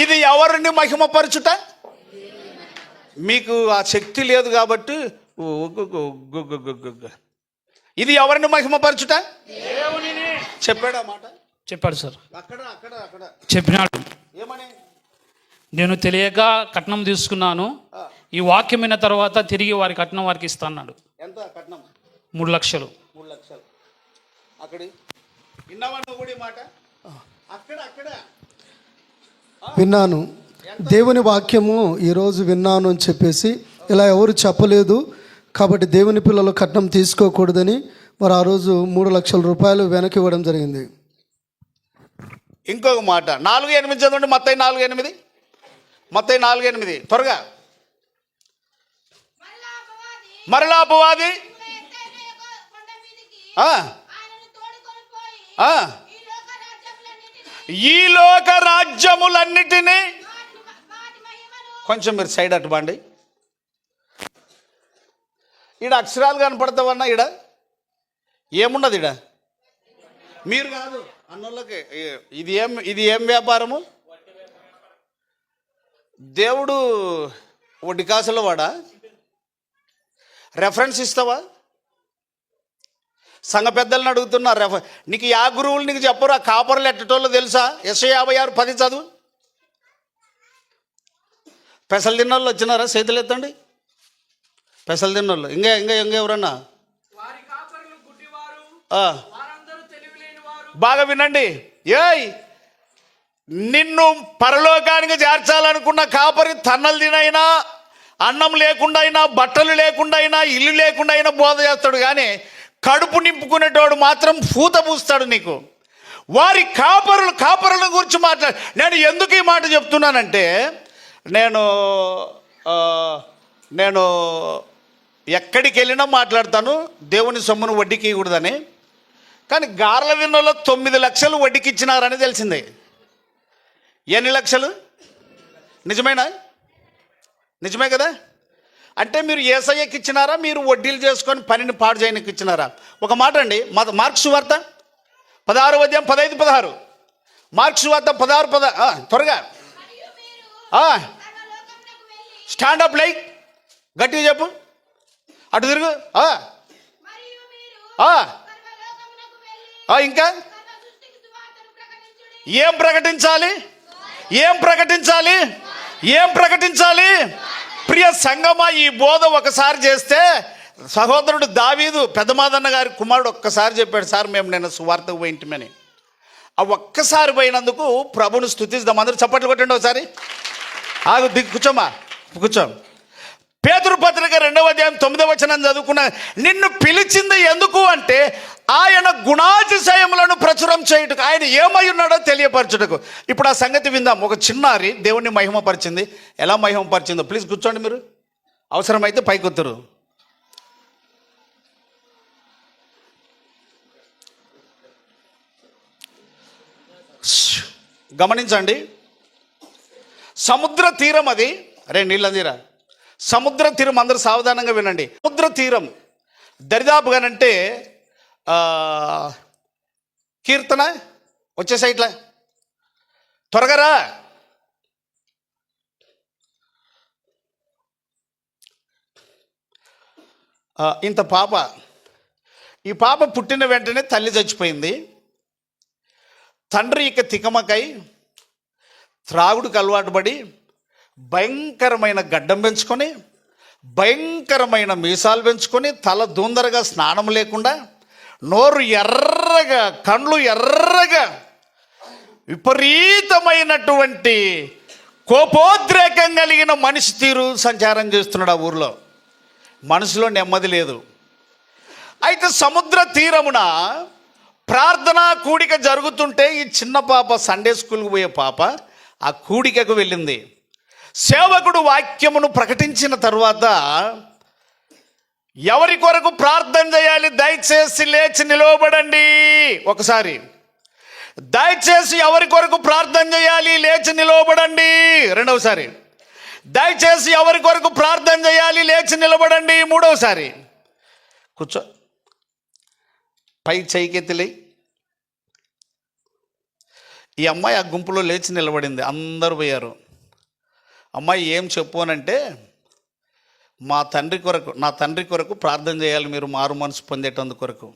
ఇది ఎవరిని మహిమపరచుట? మీకు ఆ శక్తి లేదు కాబట్టి ఇది ఎవరిని మహిమపరచుట? చెప్పాడు ఆ మాట, చెప్పాడు సార్. అక్కడ అక్కడ అక్కడ చెప్పినాడు, ఏమని? నేను తెలియక కట్నం తీసుకున్నాను, ఈ వాక్యం విన్న తర్వాత తిరిగి వారి కట్నం వారికి ఇస్తాన్నాడు. ఎంత కట్నం? 3 లక్షలు. 3 లక్షలు. అక్కడ విన్నావా నువ్వు కూడా ఈ మాట? అక్కడ అక్కడ విన్నాను, దేవుని వాక్యము ఈరోజు విన్నాను అని చెప్పేసి ఇలా ఎవరు చెప్పలేదు కాబట్టి దేవుని పిల్లలు కట్నం తీసుకోకూడదని మరి ఆ రోజు 3 లక్షల రూపాయలు వెనక్కి ఇవ్వడం జరిగింది. ఇంకొక మాట 4:8 చదవండి. మత్తయి 4:8, మత్తయి 4:8 త్వరగా. మరలా అపవాది ఈ లోక రాజ్యములన్నిటినీ, కొంచెం మీరు సైడ్ అట్టుబండి. ఈడ అక్షరాలు కనపడతావన్నా, ఈడ ఏమున్నది? ఈడ మీరు కాదు అన్నోళ్ళకి ఇది ఏం వ్యాపారము? దేవుడు వడ్డీ కాసుల వాడా? రెఫరెన్స్ ఇస్తావా? సంఘ పెద్దలను అడుగుతున్నా, నీకు యా గురువులు నీకు చెప్పరు? ఆ కాపర్లు ఎట్టటోళ్ళు తెలుసా? యెషయా 56:10 చదువు. పెసలు తిన్నోళ్ళు వచ్చినారా? చేతులు ఎత్తండి. పెసలు తిన్నోళ్ళు ఇంకా ఇంకా ఇంకా ఎవరన్నా? వారి కాపరులు గుడ్డివారు, ఆ, వారందరూ తెలివిలేని వారు. బాగా వినండి. ఏయ్, నిన్ను పరలోకానికి చేర్చాలనుకున్న కాపరి తన్నలు తినైనా, అన్నం లేకుండా అయినా, బట్టలు లేకుండా అయినా, ఇల్లు లేకుండా అయినా బోధ చేస్తాడు, కానీ కడుపు నింపుకునేటోడు మాత్రం పూత పూస్తాడు నీకు. వారి కాపరుల గురించి మాట్లాడు. నేను ఎందుకు ఈ మాట చెప్తున్నానంటే, నేను ఎక్కడికి వెళ్ళినా మాట్లాడతాను దేవుని సొమ్మును వడ్డీకి ఇవ్వకూడదని. కానీ గార్ల విన్నోలో 9 లక్షలు వడ్డీకి ఇచ్చినారని తెలిసిందే. ఎన్ని లక్షలు? నిజమే కదా? అంటే మీరు యేసయ్యకి ఇచ్చినారా, మీరు వడ్డీలు చేసుకొని పనిని పాడు చేయడానికి ఇచ్చినారా? ఒక మాట అండి, మార్క్స్ వార్త 16:15-16. మార్క్స్ వార్త 16:10 త్వరగా. స్టాండప్ లైక్ గట్టిగా చెప్పు, అటు తిరుగు. ఇంకా ఏం ప్రకటించాలి? ప్రియ సంగమా, ఈ బోధ ఒకసారి చేస్తే, సహోదరుడు దావీదు పెద్దమాదన్న గారి కుమారుడు ఒక్కసారి చెప్పాడు, సార్ మేము నేను సువార్తకు పోయింటిమని. ఆ ఒక్కసారి పోయినందుకు ప్రభుని స్తుతిద్దాం. అందరూ చప్పట్లు కొట్టండి ఒకసారి. ఆగు, కూర్చో. పేతురు పత్రిక 2:9 చదువుకున్న, నిన్ను పిలిచింది ఎందుకు అంటే ఆయన గుణాతిశయములను ప్రచురం చేయుటకు, ఆయన ఏమై ఉన్నాడో తెలియపరచుటకు. ఇప్పుడు ఆ సంగతి విందాం. ఒక చిన్నారి దేవుణ్ణి మహిమపరిచింది. ఎలా మహిమపరిచిందో ప్లీజ్ కూర్చోండి. మీరు అవసరమైతే పైకొత్తురు. గమనించండి, సముద్ర తీరం అది. నీళ్ళందిరా సముద్ర తీరం. అందరూ సావధానంగా వినండి. సముద్ర తీరం దరిదాపుగానంటే కీర్తన వచ్చే సైట్లా త్వరగా రా. ఇంత పాప, ఈ పాప పుట్టిన వెంటనే తల్లి చచ్చిపోయింది. తండ్రి ఇక తికమకై త్రాగుడికి అలవాటు పడి భయంకరమైన గడ్డం పెంచుకొని, భయంకరమైన మీసాలు పెంచుకొని, తల దూందరగా, స్నానం లేకుండా, నోరు ఎర్రగా, కండ్లు ఎర్రగా, విపరీతమైనటువంటి కోపోద్రేకం కలిగిన మనిషి తీరు సంచారం చేస్తున్నాడు ఆ ఊరిలో. మనసులో నెమ్మది లేదు. అయితే సముద్ర తీరమున ప్రార్థనా కూడిక జరుగుతుంటే ఈ చిన్న పాప, సండే స్కూల్కి పోయే పాప, ఆ కూడికకు వెళ్ళింది. సేవకుడు వాక్యమును ప్రకటించిన తర్వాత, ఎవరి కొరకు ప్రార్థన చేయాలి దయచేసి లేచి నిలవబడండి. ఒకసారి దయచేసి ఎవరి కొరకు ప్రార్థన చేయాలి, లేచి నిలవబడండి. రెండవసారి, దయచేసి ఎవరి కొరకు ప్రార్థన చేయాలి, లేచి నిలబడండి. మూడవసారి, కూర్చో, పై చెయ్యికెత్తిలే. ఈ అమ్మాయి ఆ గుంపులో లేచి నిలబడింది. అందరూ పోయారు. అమ్మాయి ఏం చెప్పు అనంటే, నా తండ్రి కొరకు ప్రార్థన చేయాలి మీరు, మారు మనసు పొందేటందు కొరకు.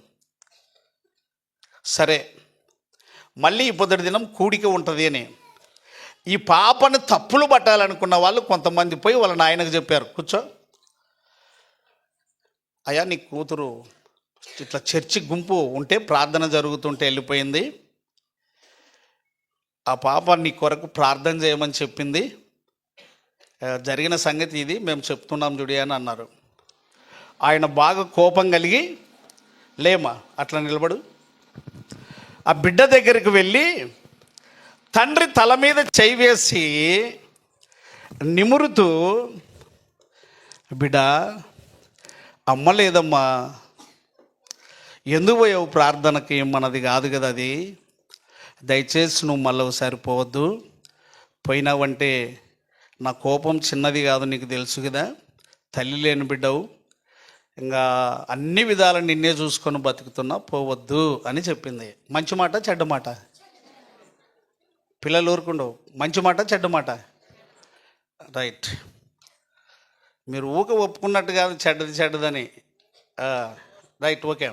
సరే, మళ్ళీ ఈ పొద్దుటి దినం కూడిక ఉంటుంది అని ఈ పాపను తప్పులు పట్టాలనుకున్న వాళ్ళు కొంతమంది పోయి వాళ్ళ నాయనకు చెప్పారు, కూర్చో అయ్యా, నీ కూతురు ఇట్లా చర్చి గుంపు ఉంటే ప్రార్థన జరుగుతుంటే వెళ్ళిపోయింది, ఆ పాప నీ కొరకు ప్రార్థన చేయమని చెప్పింది, జరిగిన సంగతి ఇది, మేము చెప్తున్నాం చూడి అని అన్నారు. ఆయన బాగా కోపం కలిగి, లేమా అట్లా నిలబడు, ఆ బిడ్డ దగ్గరికి వెళ్ళి తండ్రి తల మీద చేయి వేసి నిమురుతూ, బిడ్డ అమ్మ లేదమ్మా, ఎందుకు పోయావు ప్రార్థనకి, మనది కాదు కదా అది, దయచేసి నువ్వు మళ్ళీ ఒకసారి పోవద్దు, పోయినావంటే నా కోపం చిన్నది కాదు, నీకు తెలుసు కదా, తల్లి లేని బిడ్డవు, ఇంకా అన్ని విధాలు నిన్నే చూసుకొని బతుకుతున్నా, పోవద్దు అని చెప్పింది. మంచి మాట చెడ్డ మాట? పిల్లలు ఊరుకుండవు. మంచి మాట చెడ్డ మాట? రైట్, మీరు ఊక ఒప్పుకున్నట్టు కాదు చెడ్డదని. Right, okay.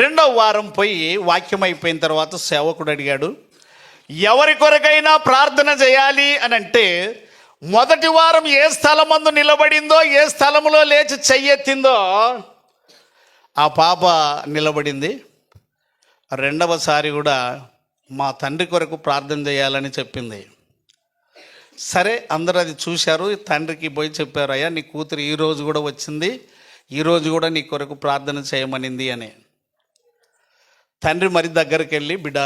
రెండవ వారం పోయి వాక్యం అయిపోయిన తర్వాత సేవకుడు అడిగాడు, ఎవరి కొరకైనా ప్రార్థన చేయాలి అని అంటే మొదటి వారం ఏ స్థలమందు నిలబడిందో, ఏ స్థలంలో లేచి చెయ్యెత్తిందో ఆ పాప నిలబడింది. రెండవసారి కూడా మా తండ్రి కొరకు ప్రార్థన చేయాలని చెప్పింది. సరే, అందరూ అది చూశారు. తండ్రికి పోయి చెప్పారు, అయ్యా నీ కూతురు ఈరోజు కూడా వచ్చింది, ఈరోజు కూడా నీ కొరకు ప్రార్థన చేయమనింది అని. తండ్రి మరి దగ్గరికి వెళ్ళి, బిడ్డ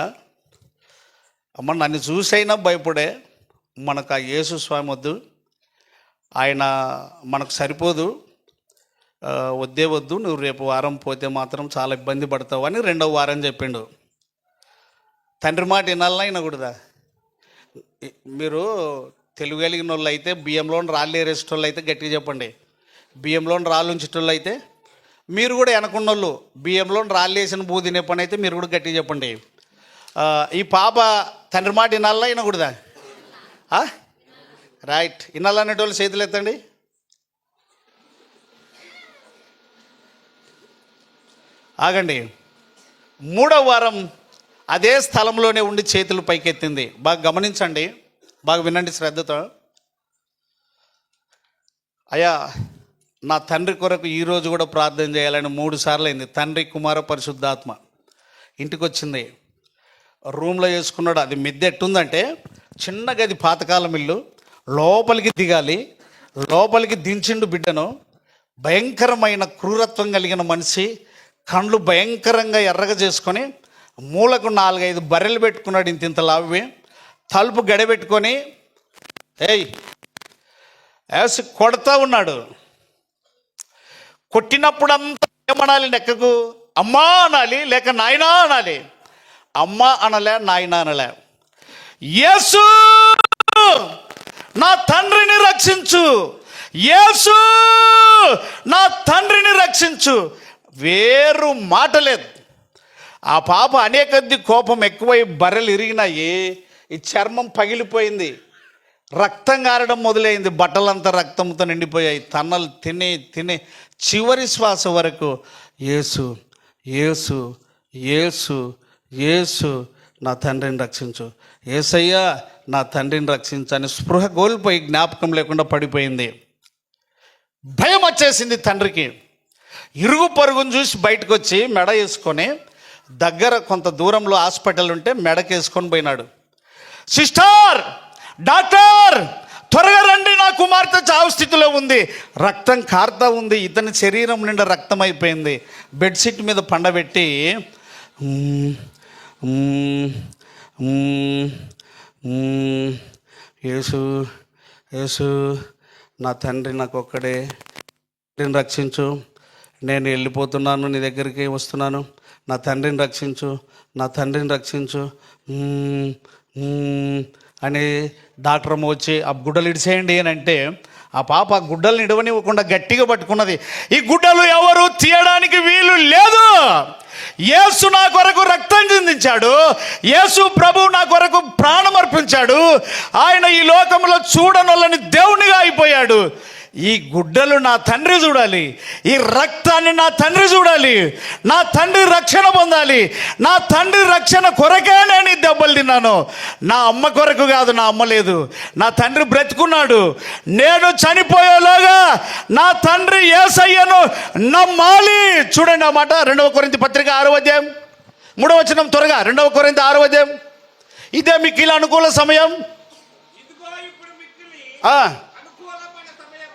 అమ్మ నన్ను చూసైనా భయపడే, మనకు ఆ యేసు స్వామి వద్దు, ఆయన మనకు సరిపోదు, వద్దే వద్దు, నువ్వు రేపు వారం పోతే మాత్రం చాలా ఇబ్బంది పడతావు అని రెండవ వారం చెప్పిండు. తండ్రి మాట వినాలన్నా వినకూడదా? మీరు తెలుగు కలిగిన వాళ్ళు అయితే, బియ్యంలో రాళ్ళు ఏరేసేటోళ్ళు అయితే గట్టిగా చెప్పండి, బియ్యంలో రాళ్ళు ఉంచేటోళ్ళు అయితే, మీరు కూడా వెనకున్న వాళ్ళు బియ్యంలో రాళ్ళు వేసిన బూ తినే పని అయితే మీరు కూడా గట్టిగా చెప్పండి. ఈ పాప తండ్రి మాట వినాలన్నా వినకూడదా? రైట్, వినాలనేటోళ్ళు చేతులు ఎత్తండి. ఆగండి. మూడవ వారం అదే స్థలంలోనే ఉండి చేతులు పైకెత్తింది. బాగా గమనించండి, బాగా వినండి శ్రద్ధతో. అయ్యా నా తండ్రి కొరకు ఈరోజు కూడా ప్రార్థన చేయాలని 3 సార్లు అయింది. తండ్రి, కుమార, పరిశుద్ధాత్మ. ఇంటికి వచ్చింది, రూమ్లో వేసుకున్నాడు. అది మిద్దె ఎట్టుందంటే చిన్న గది, పాతకాలం ఇల్లు, లోపలికి దిగాలి. లోపలికి దించిండు బిడ్డను. భయంకరమైన క్రూరత్వం కలిగిన మనిషి, కండ్లు భయంకరంగా ఎర్రగా చేసుకొని మూలకు 4-5 బర్రెలు పెట్టుకున్నాడు, ఇంత లావి. తలుపు గడబెట్టుకొని వేసి కొడతా ఉన్నాడు. కొట్టినప్పుడంతా ఏమనాలి? నెక్కకు అమ్మా అనాలి, లేక నాయనా అనాలి. అమ్మ అనలే, నాయన అనలే. యేసు నా తండ్రిని రక్షించు, యేసు నా తండ్రిని రక్షించు, వేరు మాట లేదు. ఆ పాప అనేకద్ది కోపం ఎక్కువై బర్రెలు ఇరిగినాయి, ఈ చర్మం పగిలిపోయింది, రక్తం గారడం మొదలైంది, బట్టలంతా రక్తంతో నిండిపోయాయి. తన్నలు తిని చివరి శ్వాస వరకు యేసు యేసు యేసు యేసు నా తండ్రిని రక్షించు, యేసయ్యా నా తండ్రిని రక్షించని స్పృహ కోల్పోయి జ్ఞాపకం లేకుండా పడిపోయింది. భయం వచ్చేసింది తండ్రికి. ఇరుగు పరుగును చూసి బయటకు వచ్చి మెడ వేసుకొని, దగ్గర కొంత దూరంలో హాస్పిటల్ ఉంటే మెడకేసుకొని పోయినాడు. సిస్టర్, డాక్టర్ త్వరగా రండి, నా కుమార్తె చావు స్థితిలో ఉంది, రక్తం కారుతా ఉంది, ఇతని శరీరం నిండా రక్తం అయిపోయింది. బెడ్షీట్ మీద పండబెట్టి యేసు యేసు నా తండ్రి నాకు ఒక్కడే, రక్షించు, నేను వెళ్ళిపోతున్నాను, నీ దగ్గరికి వస్తున్నాను, నా తండ్రిని రక్షించు, నా తండ్రిని రక్షించు అని డాక్టర్ అమ్మ వచ్చి ఆ గుడ్డలు ఇడిసేయండి అని అంటే ఆ పాప ఆ గుడ్డలను ఇడవనివ్వకుండా గట్టిగా పట్టుకున్నది. ఈ గుడ్డలు ఎవరు తీయడానికి వీలు లేదు. యేసు నా కొరకు రక్తం చిందించాడు, యేసు ప్రభు నా కొరకు ప్రాణం అర్పించాడు, ఆయన ఈ లోకంలో చూడనొల్లని దేవునిగా అయిపోయాడు. ఈ గుడ్డలు నా తండ్రి చూడాలి, ఈ రక్తాన్ని నా తండ్రి చూడాలి, నా తండ్రి రక్షణ పొందాలి. నా తండ్రి రక్షణ కొరకే నేను ఈ దెబ్బలు తిన్నాను, నా అమ్మ కొరకు కాదు. నా అమ్మ లేదు, నా తండ్రి బ్రతుకున్నాడు. నేను చనిపోయేలాగా నా తండ్రి యేసయ్యను నమ్మాలి. చూడండి ఆ మాట 2 కొరింథీ పత్రిక 6వ అధ్యాయం 3వ వచనం. త్వరగా 2 కొరింథీ 6వ అధ్యాయం. ఇదే మిక్కిలి అనుకూల సమయం. ఇదిగో ఇప్పుడు మిక్కిలి ఆ అనుకూలమైన సమయం.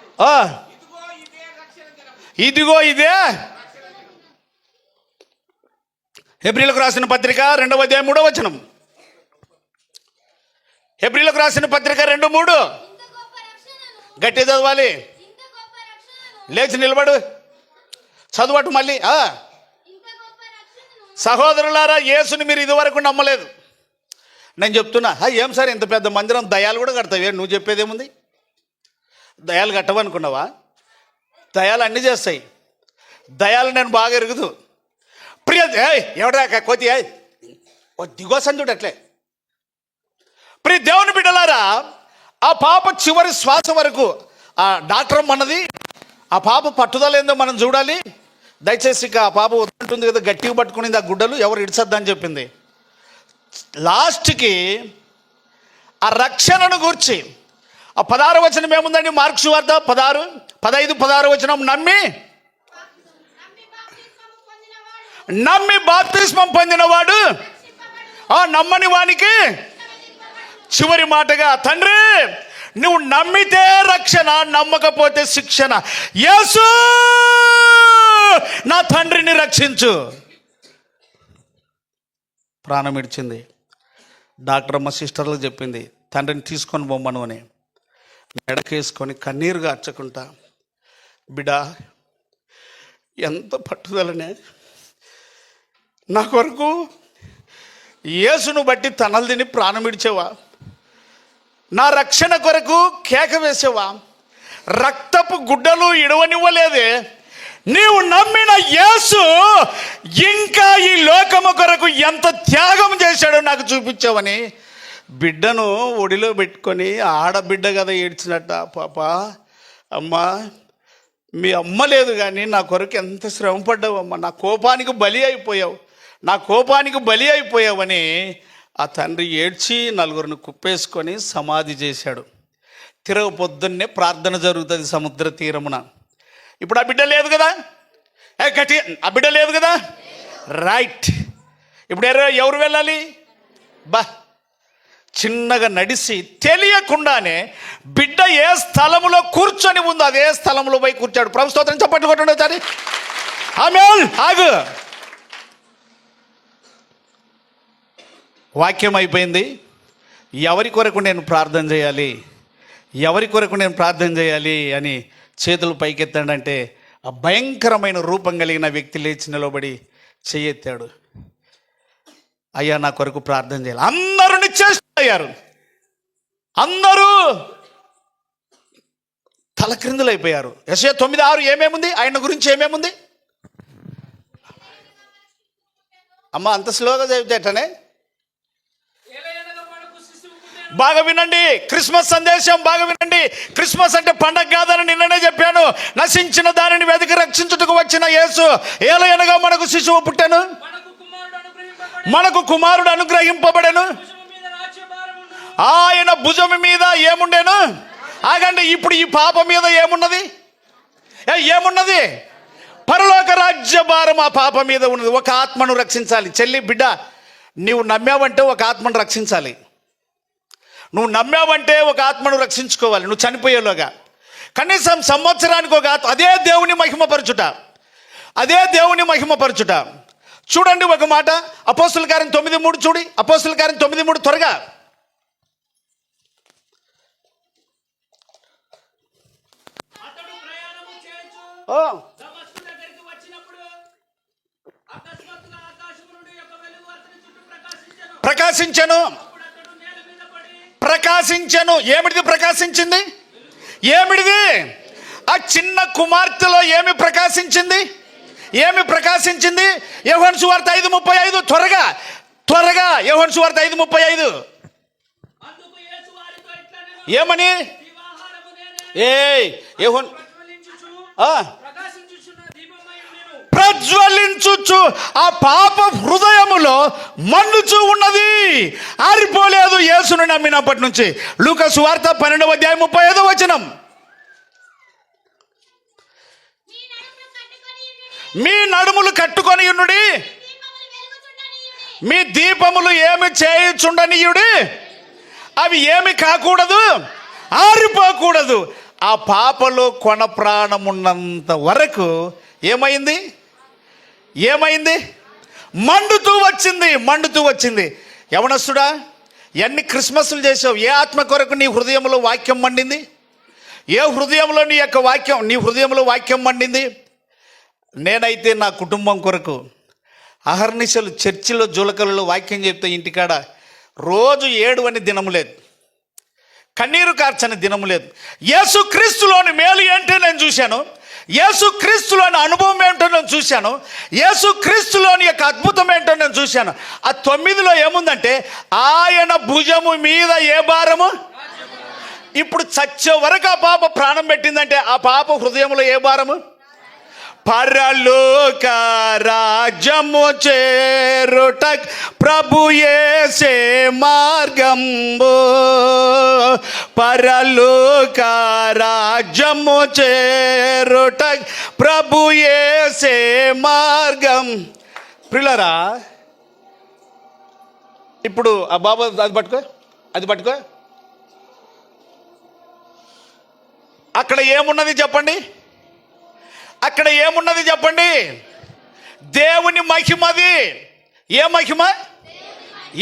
ఇదిగో ఇదే హెబ్రీలకు రాసిన పత్రిక 2వ అధ్యాయం 3వ వచనం. హెబ్రీలకు రాసిన పత్రిక 2:3. గట్టి చదవాలి, లేచి నిలబడు, చదువటు మళ్ళీ. సహోదరులారా, యేసుని మీరు ఇదివరకు నమ్మలేదు. నేను చెప్తున్నా, ఏం సార్ ఇంత పెద్ద మందిరం దయాలు కూడా కడతావే, నువ్వు చెప్పేదేముంది? దయాలు కట్టవనుకున్నావా? దయాలు అన్నీ చేస్తాయి. దయాలు నేను బాగా ఎరుగుదు. ప్రియ ఎవడా కోతి దిగో సందుడు అట్లే. ప్రియ దేవుని బిడ్డలారా, ఆ పాప చివరి శ్వాస వరకు ఆ డాక్టర్ అన్నది, ఆ పాప పట్టుదల ఏందో మనం చూడాలి. దయచేసి ఆ పాప వద్దంటుంది కదా, గట్టిగా పట్టుకునింది ఆ గుడ్డలు, ఎవరు ఇడిచొద్దని చెప్పింది. లాస్ట్కి ఆ రక్షణను గూర్చి ఆ 16వ వచనం ఏముందండి? మార్కు సువార్త 15-16 వచనం. నమ్మి బాప్తిస్మం పొందినవాడు నమ్మని వానికి చివరి మాటగా, తండ్రి నువ్వు నమ్మితే రక్షణ, నమ్మకపోతే శిక్షణ. యేసు నా తండ్రిని రక్షించు. ప్రాణం ఇడిచింది. డాక్టర్ అమ్మ సిస్టర్లకు చెప్పింది, తండ్రిని తీసుకొని బొమ్మను అని. మెడకేసుకొని కన్నీరు గార్చకుంటా, బిడ్డ ఎంత పట్టుదలనే, నా కొరకు యేసును బట్టి తనలు తిని ప్రాణం ఇడిచేవా, నా రక్షణ కొరకు కేక వేసేవా, రక్తపు గుడ్డలు ఇడవనివ్వలేదే. నీవు నమ్మిన యేసు ఇంకా ఈ లోకము కొరకు ఎంత త్యాగం చేశాడో నాకు చూపించావని బిడ్డను ఒడిలో పెట్టుకొని, ఆడబిడ్డ కదా ఏడ్చినట్ట, పాప అమ్మా మీ అమ్మ లేదు కానీ నా కొరకు ఎంత శ్రమ పడ్డావు అమ్మ, నా కోపానికి బలి అయిపోయావు, నా కోపానికి బలి అయిపోయావని ఆ తండ్రి ఏడ్చి 4గురిని కుప్పేసుకొని సమాధి చేశాడు. తిరగ పొద్దున్నే ప్రార్థన జరుగుతుంది సముద్ర తీరమున. ఇప్పుడు ఆ బిడ్డ లేదు కదా, గట్టి ఆ బిడ్డ లేదు కదా, రైట్. ఇప్పుడు ఎవరు వెళ్ళాలి? చిన్నగా నడిచి తెలియకుండానే బిడ్డ ఏ స్థలములో కూర్చొని ఉందో అదే స్థలంలో పోయి కూర్చాడు. ప్రభు స్తోత్రం, చప్పట్లు కొట్టండి ఒకసారి. ఆమేన్. ఆగు. వాక్యం అయిపోయింది. ఎవరి కొరకు నేను ప్రార్థన చేయాలి, ఎవరి కొరకు నేను ప్రార్థన చేయాలి అని చేతులు పైకెత్తాడంటే ఆ భయంకరమైన రూపం కలిగిన వ్యక్తి లేచి నిలబడి చెయ్యెత్తాడు. అయ్యా నా కొరకు ప్రార్థన చేయాలి. అందరూ నిశ్చేష్టులయ్యారు. అందరూ తలక్రిందులైపోయారు. యెషయా 9:6 ఏమేముంది ఆయన గురించి? ఏమేముంది అమ్మ? అంత స్లోగా చెబుతేటనే బాగా వినండి. క్రిస్మస్ సందేశం బాగా వినండి. క్రిస్మస్ అంటే పండగ కాదని నిన్ననే చెప్పాను. నశించిన దానిని వెతికి రక్షించుటకు వచ్చిన యేసు ఏలయనగా మనకు శిశువు పుట్టెను, మనకు కుమారుడు అనుగ్రహింపబడెను, ఆయన భుజం మీద ఏముండెను? ఆగండి, ఇప్పుడు ఈ పాప మీద ఏమున్నది? ఏమున్నది? పరలోక రాజ్య భారం ఆ పాప మీద ఉన్నది. ఒక ఆత్మను రక్షించాలి. చెల్లి బిడ్డ, నీవు నమ్మావంటే ఒక ఆత్మను రక్షించాలి. నువ్వు నమ్మావంటే ఒక ఆత్మను రక్షించుకోవాలి. నువ్వు చనిపోయేలోగా కనీసం సంవత్సరానికి ఒక ఆత్మ. అదే దేవుని మహిమపరచుట, అదే దేవుని మహిమపరచుట. చూడండి ఒక మాట, అపోస్తుల కార్యం 9:3 చూడి. అపోస్తుల కార్యం 9:3 త్వరగా. ప్రకాశించెను. ప్రకాశించెను. ఏమిటిది ప్రకాశించింది? ఏమిటిది? ఆ చిన్న కుమార్తెలో ఏమి ప్రకాశించింది? ఏమి ప్రకాశించింది? యోహాను సువార్త 5:35. త్వరగా త్వరగా యోహాను సువార్త 5:35. అందుకు యేసు వారితో ఇట్లనెను, ఏమని? జీవాహారము నేనే, యోహాను ప్రజ్వలించుచు ఆ, ప్రకాశించుచున్న దీపమై ఉండెను. ప్రజ్వలించుచు ఆ పాప హృదయములో మండుచూ ఉన్నది, ఆరిపోలేదు యేసును నమ్మినప్పటి నుంచి. లూకా సువార్త 12:35. మీ నడుములు కట్టుకొని ఉండుడి, మీ దీపములు ఏమి చేయుచుండనీయుడి, అవి ఏమి కాకూడదు, ఆరిపోకూడదు. ఆ పాపలో కొన ప్రాణమున్నంత వరకు ఏమైంది? ఏమైంది? మండుతూ వచ్చింది, మండుతూ వచ్చింది. యవనస్తుడా, ఎన్ని క్రిస్మస్లు చేసావు? ఏ ఆత్మ కొరకు నీ హృదయంలో వాక్యం మండింది? ఏ హృదయంలో నీ యొక్క వాక్యం, నీ హృదయంలో వాక్యం మండింది? నేనైతే నా కుటుంబం కొరకు అహర్నిశలు చర్చిలో జులకలలో వాక్యం చెప్తే ఇంటికాడ రోజు ఏడువని దినము లేదు, కన్నీరు కార్చని దినము లేదు. యేసుక్రీస్తులోని మేలు ఏంటో నేను చూశాను, యేసుక్రీస్తులోని అనుభవం ఏంటో నేను చూశాను, యేసుక్రీస్తులోని యొక్క అద్భుతం ఏంటో నేను చూశాను. ఆ 9లో ఏముందంటే, ఆయన భుజము మీద ఏ భారము. ఇప్పుడు చచ్చే వరకు ఆ పాప ప్రాణం పెట్టిందంటే ఆ పాప హృదయంలో ఏ భారము? పరలోక రాజ్యము చేరుట ప్రభు యేసే మార్గంబు, పరలోక రాజ్యము చేరుట ప్రభు యేసే మార్గం. ప్రియులారా, ఇప్పుడు ఆ బాబు అది పట్టుకో, అది పట్టుకో. అక్కడ ఏమున్నది చెప్పండి? అక్కడ ఏమున్నది చెప్పండి? దేవుని మహిమది. ఏ మహిమ?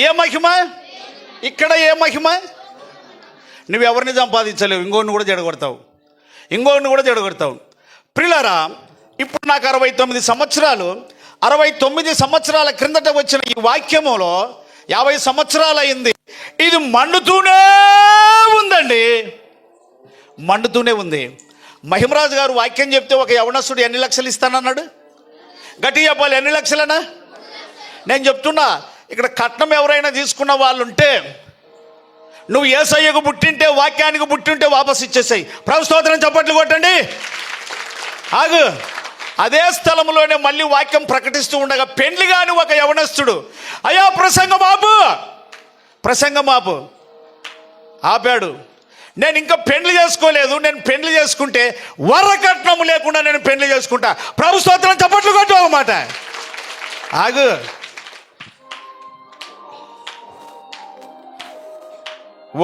ఏ మహిమ? ఇక్కడ ఏ మహిమ? నువ్వెవరిని సంపాదించలేవు, ఇంకోడిని కూడా జడగొడతావు, ఇంకోడిని కూడా జడగొడతావు. ప్రియులారా, ఇప్పుడు నాకు 69 సంవత్సరాలు. 69 సంవత్సరాల క్రిందట వచ్చిన ఈ వాక్యములో 50 సంవత్సరాలు అయింది. ఇది మండుతూనే ఉందండి, మండుతూనే ఉంది. మహిమరాజు గారు వాక్యం చెప్తే ఒక యవనస్తుడు ఎన్ని లక్షలు ఇస్తానన్నాడు? గట్టి చెప్పాలి, ఎన్ని లక్షలనా? నేను చెప్తున్నా, ఇక్కడ కట్నం ఎవరైనా తీసుకున్న వాళ్ళు ఉంటే, నువ్వు యేసయ్యకు పుట్టింటే, వాక్యానికి పుట్టింటే వాపస్ ఇచ్చేసాయి. ప్రభు స్తోత్రం, చప్పట్లు కొట్టండి. ఆగు. అదే స్థలంలోనే మళ్ళీ వాక్యం ప్రకటిస్తూ ఉండగా పెండ్లి కాని ఒక యవనస్తుడు, అయ్యా ప్రసంగమాపు ఆపాడు. నేను ఇంకా పెండ్లి చేసుకోలేదు, నేను పెండ్లి చేసుకుంటే వరకట్నము లేకుండా నేను పెండ్లి చేసుకుంటా. ప్రభు స్తోత్రం, చప్పట్లు కొట్టు. ఒక మాట ఆగు.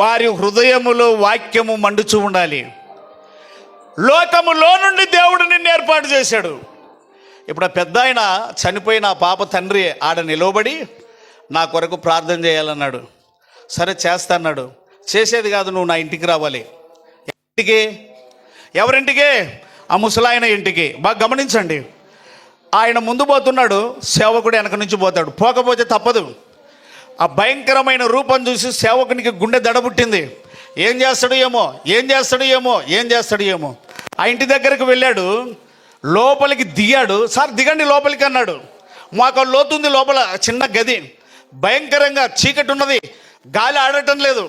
వారి హృదయములో వాక్యము మండుచూ ఉండాలి. లోకములో నుండి దేవుడు నిన్ను ఏర్పాటు చేశాడు. ఇప్పుడు ఆ పెద్ద ఆయన చనిపోయిన ఆ పాప తండ్రి ఆడ నిలవబడి నా కొరకు ప్రార్థన చేయాలన్నాడు. సరే చేస్తాన్నాడు. చేసేది కాదు, నువ్వు నా ఇంటికి రావాలి. ఇంటికి? ఎవరింటికి? ఆ ముసలాయన ఇంటికి. బాగా గమనించండి, ఆయన ముందు పోతున్నాడు, సేవకుడు వెనక నుంచి పోతాడు. పోకపోతే తప్పదు. ఆ భయంకరమైన రూపం చూసి సేవకునికి గుండె దడబుట్టింది. ఏం చేస్తాడు ఏమో. ఆ ఇంటి దగ్గరకు వెళ్ళాడు, లోపలికి దిగాడు. సార్ దిగండి లోపలికి అన్నాడు. మాకు లోతుంది, లోపల చిన్న గది, భయంకరంగా చీకటి ఉన్నది, గాలి ఆడటం లేదు.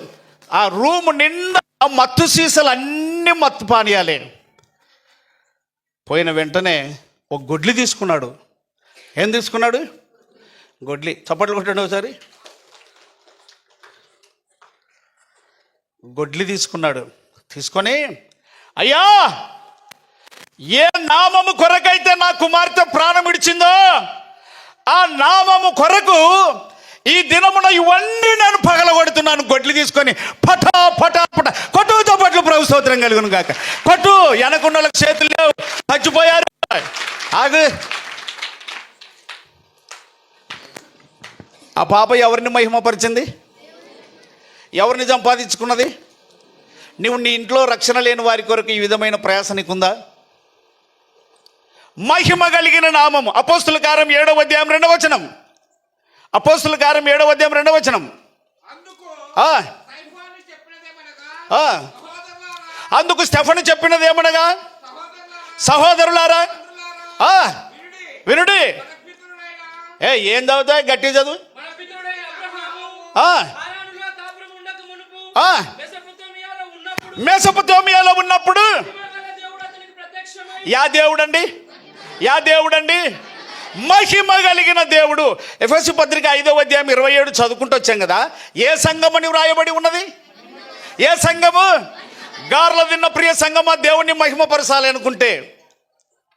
ఆ రూమ్ నిండా మత్తు సీసాలు, అన్ని మత్తు పానీయాలే. పోయిన వెంటనే ఒక గొడ్లి తీసుకున్నాడు. ఏం తీసుకున్నాడు? గొడ్లి. చప్పట్లు కొట్టండి ఒకసారి. గొడ్లి తీసుకున్నాడు. తీసుకొని, అయ్యా, ఏ నామము కొరకైతే నా కుమార్తె ప్రాణం విడిచిందో ఆ నామము కొరకు ఈ దినమున ఇవన్నీ నేను పగలగొడుతున్నాను. గొడ్లు తీసుకొని పటా పటా పటా కొట్టు. చప్పట్లు, ప్రభు స్తోత్రం కలుగును గాక. కొట్టు. వెనకున్న వాళ్ళకి చేతులు లేవు, చచ్చిపోయారు. ఆగు. ఆ పాప ఎవరిని మహిమపరిచింది? ఎవరిని సంపాదించుకున్నది? నువ్వు నీ ఇంట్లో రక్షణ లేని వారి కొరకు ఈ విధమైన ప్రయాస నీకుందా? మహిమ కలిగిన నామము. అపోస్తుల కార్యం 7వ అధ్యాయం 2వ వచనం. అపోస్తుల కార్యం 7వ అధ్యాయం 2వ వచనం. అందుకు ఆ, సైఫాను చెప్పినదేమనగా ఆ. సహోదరులారా, అందుకు స్టెఫను చెప్పినది ఏమనగా, సహోదరులారా, సహోదరులారా, ఆ, వినుడి. మన పితరుడైన ఏం చదువుతాయి, గట్టి చదువు. మన పితరుడైన అబ్రహాము ఆ, హారానులో కాపురం ఉండక మునుపు ఆ. మెసొపొతామియాలో ఉన్నప్పుడు మెసొపొతామియాలో ఉన్నప్పుడు మహిమగల దేవుడు అతనికి ప్రత్యక్షమై యా దేవుడండి మహిమ కలిగిన దేవుడు. ఎఫెసు పత్రిక 5వ అధ్యాయం 27 చదువుకుంటూ వచ్చాం కదా. ఏ సంఘం అని వ్రాయబడి ఉన్నది? ఏ సంఘము? గార్ల తిన్న ప్రియ సంఘమా, దేవుణ్ణి మహిమపరచాలి అనుకుంటే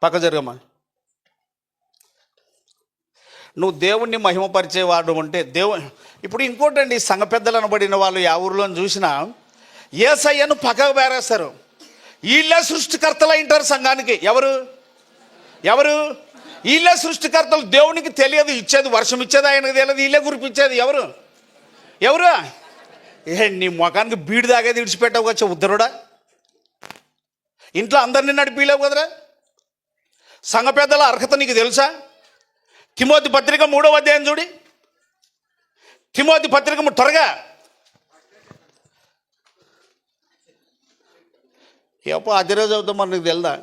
పక్క జరగమ్మా. నువ్వు దేవుణ్ణి మహిమపరిచేవాడు అంటే ఇప్పుడు ఇంకోటండి, సంఘ పెద్దలు అనబడిన వాళ్ళు యా ఊరిలో చూసినా యేసయ్యను పక్కకు బేరేస్తారు. వీళ్ళే సృష్టికర్తలు అయింటారు సంఘానికి. ఎవరు వీళ్ళే సృష్టికర్తలు. దేవునికి తెలియదు, ఇచ్చేది వర్షం ఇచ్చేది ఆయనకు తెలియదు, వీళ్ళే కురిపించేది. ఎవరు నీ ముఖానికి బీడు తాగేది విడిచిపెట్టవు వచ్చే ఉద్దరుడా. ఇంట్లో అందరినీ నడిపిలేవు కదరా. సంఘ పెద్దల అర్హత నీకు తెలుసా? తిమోతి పత్రిక 3వ అధ్యాయం చూడి. తిమోతి పత్రిక త్వరగా. ఏపో అదే రోజు అవుతాం మరి, నీకు తెలుదా?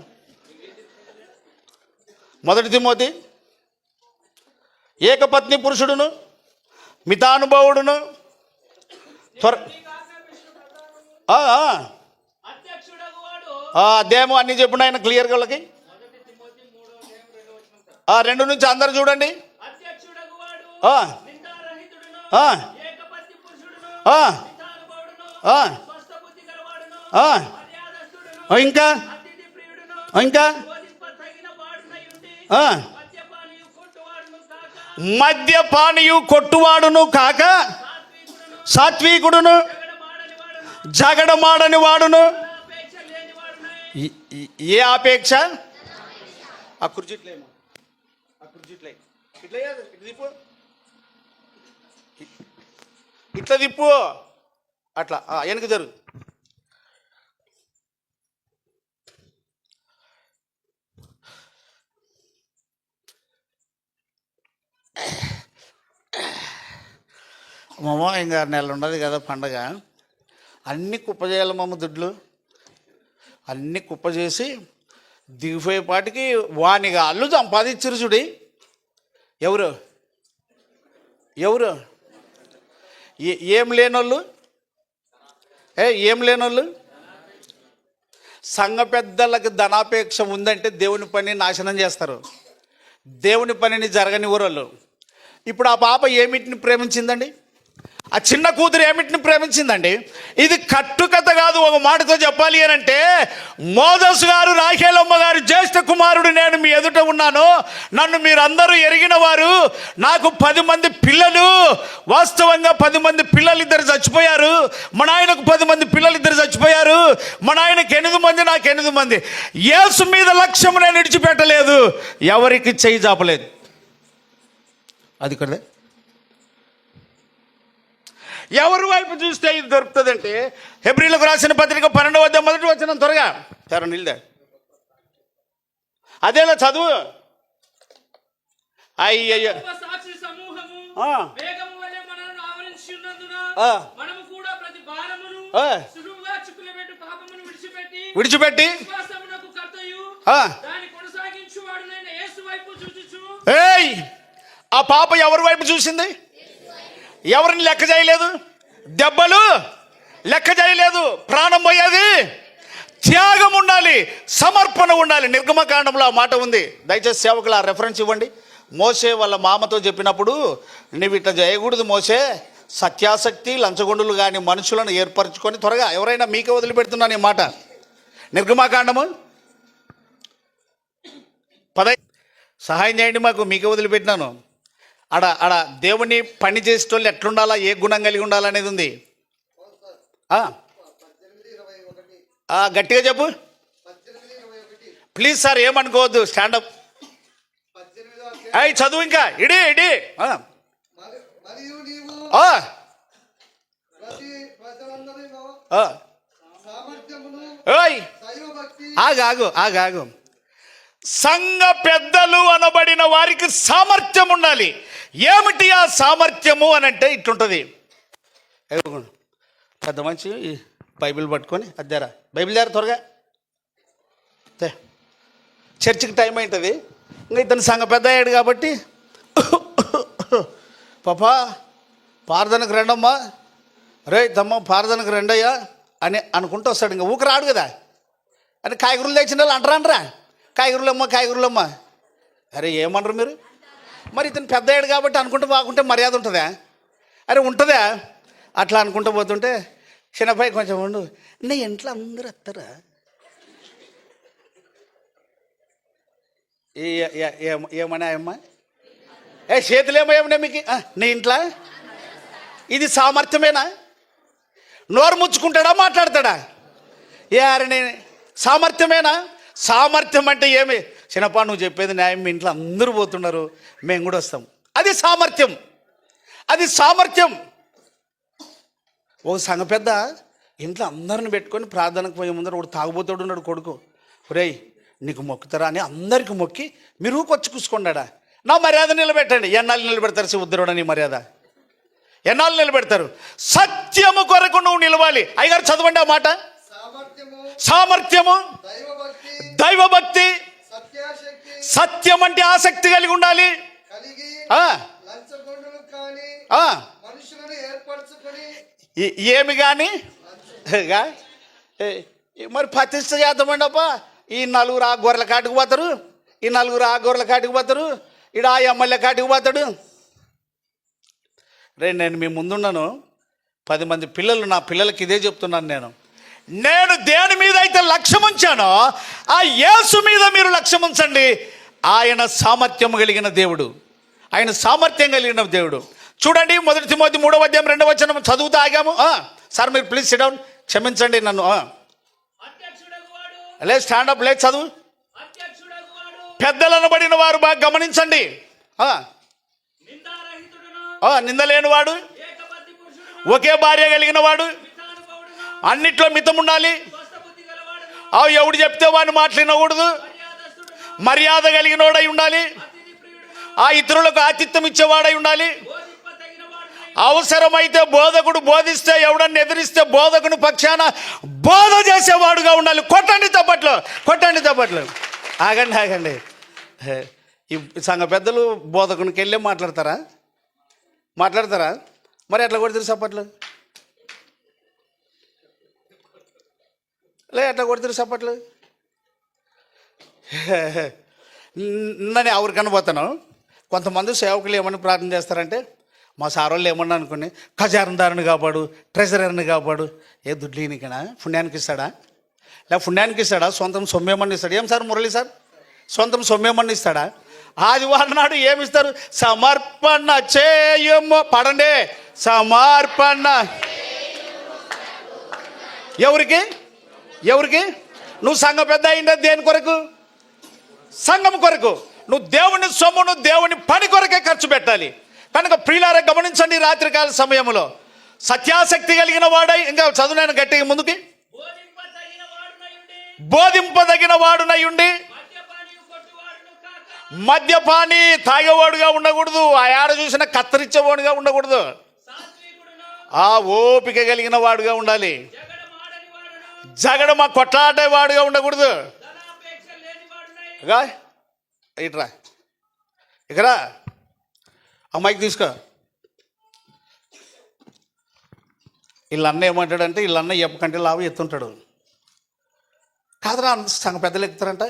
1 తిమోతి, ఏకపత్ని పురుషుడును మితానుభవుడును అధ్యక్షుడగు వాడు అధ్యాయము అన్ని చెప్పిన ఆయన క్లియర్గా వాళ్ళకి. 2 నుంచి అందరు చూడండి. అధ్యక్షుడగు వాడు ఆ, నిందారహితుడును ఆ, ఏకపత్ని పురుషుడును ఆ, మితానుభవుడును ఆ, స్వస్థ బుద్ధి గలవాడును ఆ, మర్యాదస్తుడును ఇంకా అతిథి ప్రియుడును ఇంకా బోధింపదగిన వాడునై ఉండి ఆ, మద్యపానీయు కొట్టువాడును కాక మద్యపానీయు కొట్టువాడును కాక సాత్వికుడును జగడమాడని వాడును. అపేక్ష లేని వాడునై ఏ ఆపేక్ష? ఆ కుర్చీట్లేమో, ఆ కుర్చీట్లే ఇట్లా తిప్పు, ఇట్లా తిప్పు, అట్లా వెనక్కి జరుగు. మామ ఇంకా నెల ఉండదు కదా పండగ. అన్నీ కుప్ప చేయాలి మామ, దుడ్లు అన్నీ కుప్ప చేసి దిగిపోయేపాటికి వానిగా అల్లు సంపాదించరు చూడి. ఎవరు ఏం లేనోళ్ళు సంఘ పెద్దలకు ధనాపేక్ష ఉందంటే దేవుని పని నాశనం చేస్తారు, దేవుని పనిని జరగనివ్వరు వాళ్ళు. ఇప్పుడు ఆ పాప ఏమిటిని ప్రేమించిందండి? ఆ చిన్న కూతురు ఏమిటిని ప్రేమించిందండి? ఇది కట్టుకథ కాదు. ఒక మాటతో చెప్పాలి అని అంటే, మోదసు గారు, రాహేలమ్మ గారు జ్యేష్ఠ కుమారుడు నేను మీ ఎదుట ఉన్నాను, నన్ను మీరందరూ ఎరిగిన వారు. నాకు 10 మంది పిల్లలు, వాస్తవంగా 10 మంది పిల్లలు, 2 చచ్చిపోయారు. మా నాయనకు 10 మంది పిల్లలు, 2 చచ్చిపోయారు. మా నాయనకి 8 మంది, నాకు 8 మంది. యేసు మీద లక్ష్యం నేను విడిచిపెట్టలేదు, ఎవరికి చెయ్యి చాపలేదు. అది కదే. ఎవరి వైపు చూస్తే ఇది దొరుకుతుందంటే, హెబ్రీలకు రాసిన పత్రిక 12వ అధ్యాయం 1వ వచనం. త్వరగా సార్ నిల్దా, అదేలా చదువు. అయ్యయ్యో, సాక్షి సమూహము వేగము వలె మనలను ఆవరించి ఉన్నందున మనము కూడా ప్రతి భారమును సులువుగా చిక్కులబెట్టు పాపమును విడిచిపెట్టి విశ్వాసమునకు కర్తయు దాని కొనసాగించువాడునైన యేసు వైపు చూచుచు. ఆ పాప ఎవరి వైపు చూసింది? ఎవరిని లెక్క చేయలేదు, దెబ్బలు లెక్క చేయలేదు, ప్రాణం పోయేది. త్యాగం ఉండాలి, సమర్పణ ఉండాలి. నిర్గమకాండంలో ఆ మాట ఉంది. దయచేసి సేవకులు ఆ రెఫరెన్స్ ఇవ్వండి. మోసే వాళ్ళ మామతో చెప్పినప్పుడు, నువ్వు ఇట్లా చేయకూడదు మోసే, సత్యాసక్తి లంచగొండులు కానీ మనుషులను ఏర్పరచుకొని త్వరగా, ఎవరైనా మీకే వదిలిపెడుతున్నాను ఈ మాట. నిర్గమకాండము 10 సహాయం చేయండి మాకు, మీకే వదిలిపెట్టినాను. ఆడ దేవుని పని చేసేటోళ్ళు ఎట్లుండాలా, ఏ గుణం కలిగి ఉండాలనేది ఉంది. గట్టిగా చెప్పు ప్లీజ్ సార్, ఏమనుకోవద్దు. స్టాండప్ చదువు ఇంకా ఇడి ఆగాగు. సంఘ పెద్దలు అనబడిన వారికి సామర్థ్యం ఉండాలి. ఏమిటి ఆ సామర్థ్యము అని అంటే ఇట్లుంటుంది. పెద్ద మంచి బైబిల్ పట్టుకొని అద్దారా, బైబిల్ దారా త్వరగా చర్చికి టైం అవుతుంది. ఇంకా ఇతను సంఘ పెద్ద అయ్యాడు కాబట్టి పాపా ప్రార్థనకు రెండమ్మా, రే తమ్మ ప్రార్థనకు రెండయ్యా అని అనుకుంటూ వస్తాడు. ఇంకా ఊక రాడు కదా అని కాయగూరలు తెచ్చిన వాళ్ళు అంటారా, కాయగూరలమ్మ. అరే ఏమనరు మీరు? మరి ఇతను పెద్ద అయ్యాడు కాబట్టి అనుకుంటూ బాగుంటే మర్యాద ఉంటుందా? అరే ఉంటుందా? అట్లా అనుకుంటూ పోతుంటే చిన్నపై కొంచెం ఉండు, నీ ఇంట్లో అందరూ వస్తారా? ఏమన్నా అమ్మా, చేతులు ఏమన్నా మీకు నీ ఇంట్లో? ఇది సామర్థ్యమేనా? నోరు ముచ్చుకుంటాడా, మాట్లాడతాడా? అరే నేను సామర్థ్యమేనా? సామర్థ్యం అంటే ఏమి? చిన్నప్ప నువ్వు చెప్పేది న్యాయం, మీ ఇంట్లో అందరూ పోతున్నారు, మేము కూడా వస్తాం. అది సామర్థ్యం, అది సామర్థ్యం. ఓ సంఘ పెద్ద ఇంట్లో అందరిని పెట్టుకొని ప్రార్థనకు పోయే ముందర ఒకడు తాగుబోతాడు ఉన్నాడు కొడుకు, రేయ్ నీకు మొక్కుతారా అని అందరికి మొక్కి మీరు ఊకొచ్చి కూసుకున్నాడా? నా మర్యాద నిలబెట్టండి. ఎన్నాళ్ళు నిలబెడతారు ఉద్దరుడు నీ మర్యాద? ఎన్నాళ్ళు నిలబెడతారు? సత్యము కొరకు నువ్వు నిలవాలి. అయ్యగారు చదవండి ఆ మాట. సామర్థ్యము, దైవభక్తి, సత్యం అంటే ఆసక్తి కలిగి ఉండాలి. ఏమి కానీ మరి ప్రతిష్ట చేద్దామండి అప్ప. ఈ నలుగురు ఆ గొర్రెల కాటికి పోతారు, ఈ నలుగురు ఆ గొర్రెల కాటికి పోతారు, ఈడ ఆ ఎమ్మెల్యే కాటికి పోతాడు. రే నేను మీ ముందున్నాను, 10 మంది పిల్లలు, నా పిల్లలకి ఇదే చెప్తున్నాను. నేను దేని మీద అయితే లక్ష్యం ఉంచానో ఆ యేసు మీద మీరు లక్ష్యం ఉంచండి. ఆయన సామర్థ్యం కలిగిన దేవుడు, ఆయన సామర్థ్యం కలిగిన దేవుడు. చూడండి 1 తిమోతి 3వ అధ్యాయం 2వ వచనం చదువుతూ ఆగాము. సార్ మీరు ప్లీజ్ సిట్ డౌన్, క్షమించండి నన్ను. లేదు స్టాండప్, లేదు చదువు. పెద్దలు అనబడిన వారు బాగా గమనించండి. నిందలేని వాడు, ఒకే భార్య కలిగిన వాడు, అన్నిట్లో మితం ఉండాలి. ఎవడు చెప్తే వాడిని మాట్లాడకూడదు, మర్యాద కలిగిన వాడై ఉండాలి, ఆ ఇతరులకు ఆతిథ్యం ఇచ్చేవాడై ఉండాలి. అవసరమైతే బోధకుడు బోధిస్తే, ఎవడన్నా ఎదిరిస్తే బోధకుని పక్షాన బోధ చేసేవాడుగా ఉండాలి. కొట్టండి తప్పట్లు. ఆగండి. ఈ సంఘ పెద్దలు బోధకునికి వెళ్ళే మాట్లాడతారా? మరి ఎట్లా కొడుతారు చప్పట్లు? ఎట్లా కొడుతారు చప్పట్లు? నన్ను ఎవరికి కనబోతాను. కొంతమంది సేవకులు ఏమని ప్రార్థన చేస్తారంటే, మా సార్ వాళ్ళు ఏమన్నా అనుకుని ఖజానాదారుని కాపాడు, ట్రెజరర్ని కాపాడు. ఏ దుడ్లీనికైనా పుణ్యానికి ఇస్తాడా? పుణ్యానికి ఇస్తాడా? సొంతం సొమ్మేమని ఇస్తాడు? ఏం సార్ మురళి సార్, సొంతం సొమ్మేమని ఇస్తాడా? ఆదివారం నాడు ఏమిస్తారు? సమర్పణ చేయము. పడండి, సమర్పణ. ఎవరికి? నువ్వు సంఘ పెద్ద అయిందా దేని కొరకు? సంఘం కొరకు. నువ్వు దేవుని సొమ్మును దేవుని పని కొరకే ఖర్చు పెట్టాలి. కనుక ప్రియులారా గమనించండి, రాత్రికాల సమయంలో సత్యాసక్తి కలిగిన వాడై, ఇంకా చదువునైనా గట్టిగా ముందుకి, బోధింపదగిన వాడునై ఉండి, మద్యపాని తాగేవాడుగా ఉండకూడదు, ఆ ఆడ చూసిన కత్తిరించేవాడుగా ఉండకూడదు, ఆ ఓపిక కలిగిన వాడుగా ఉండాలి. జగడమా కొట్లాడేవాడుగా ఉండకూడదు. ఇట్రా ఇక్కడ అమ్మాయికి తీసుకో. వీళ్ళన్న ఏమంటాడంటే, వీళ్ళన్న ఎప్పకంటే లాభం ఎత్తుంటాడు. కాదురా సంఘ పెద్దలు ఎక్కుతారంట,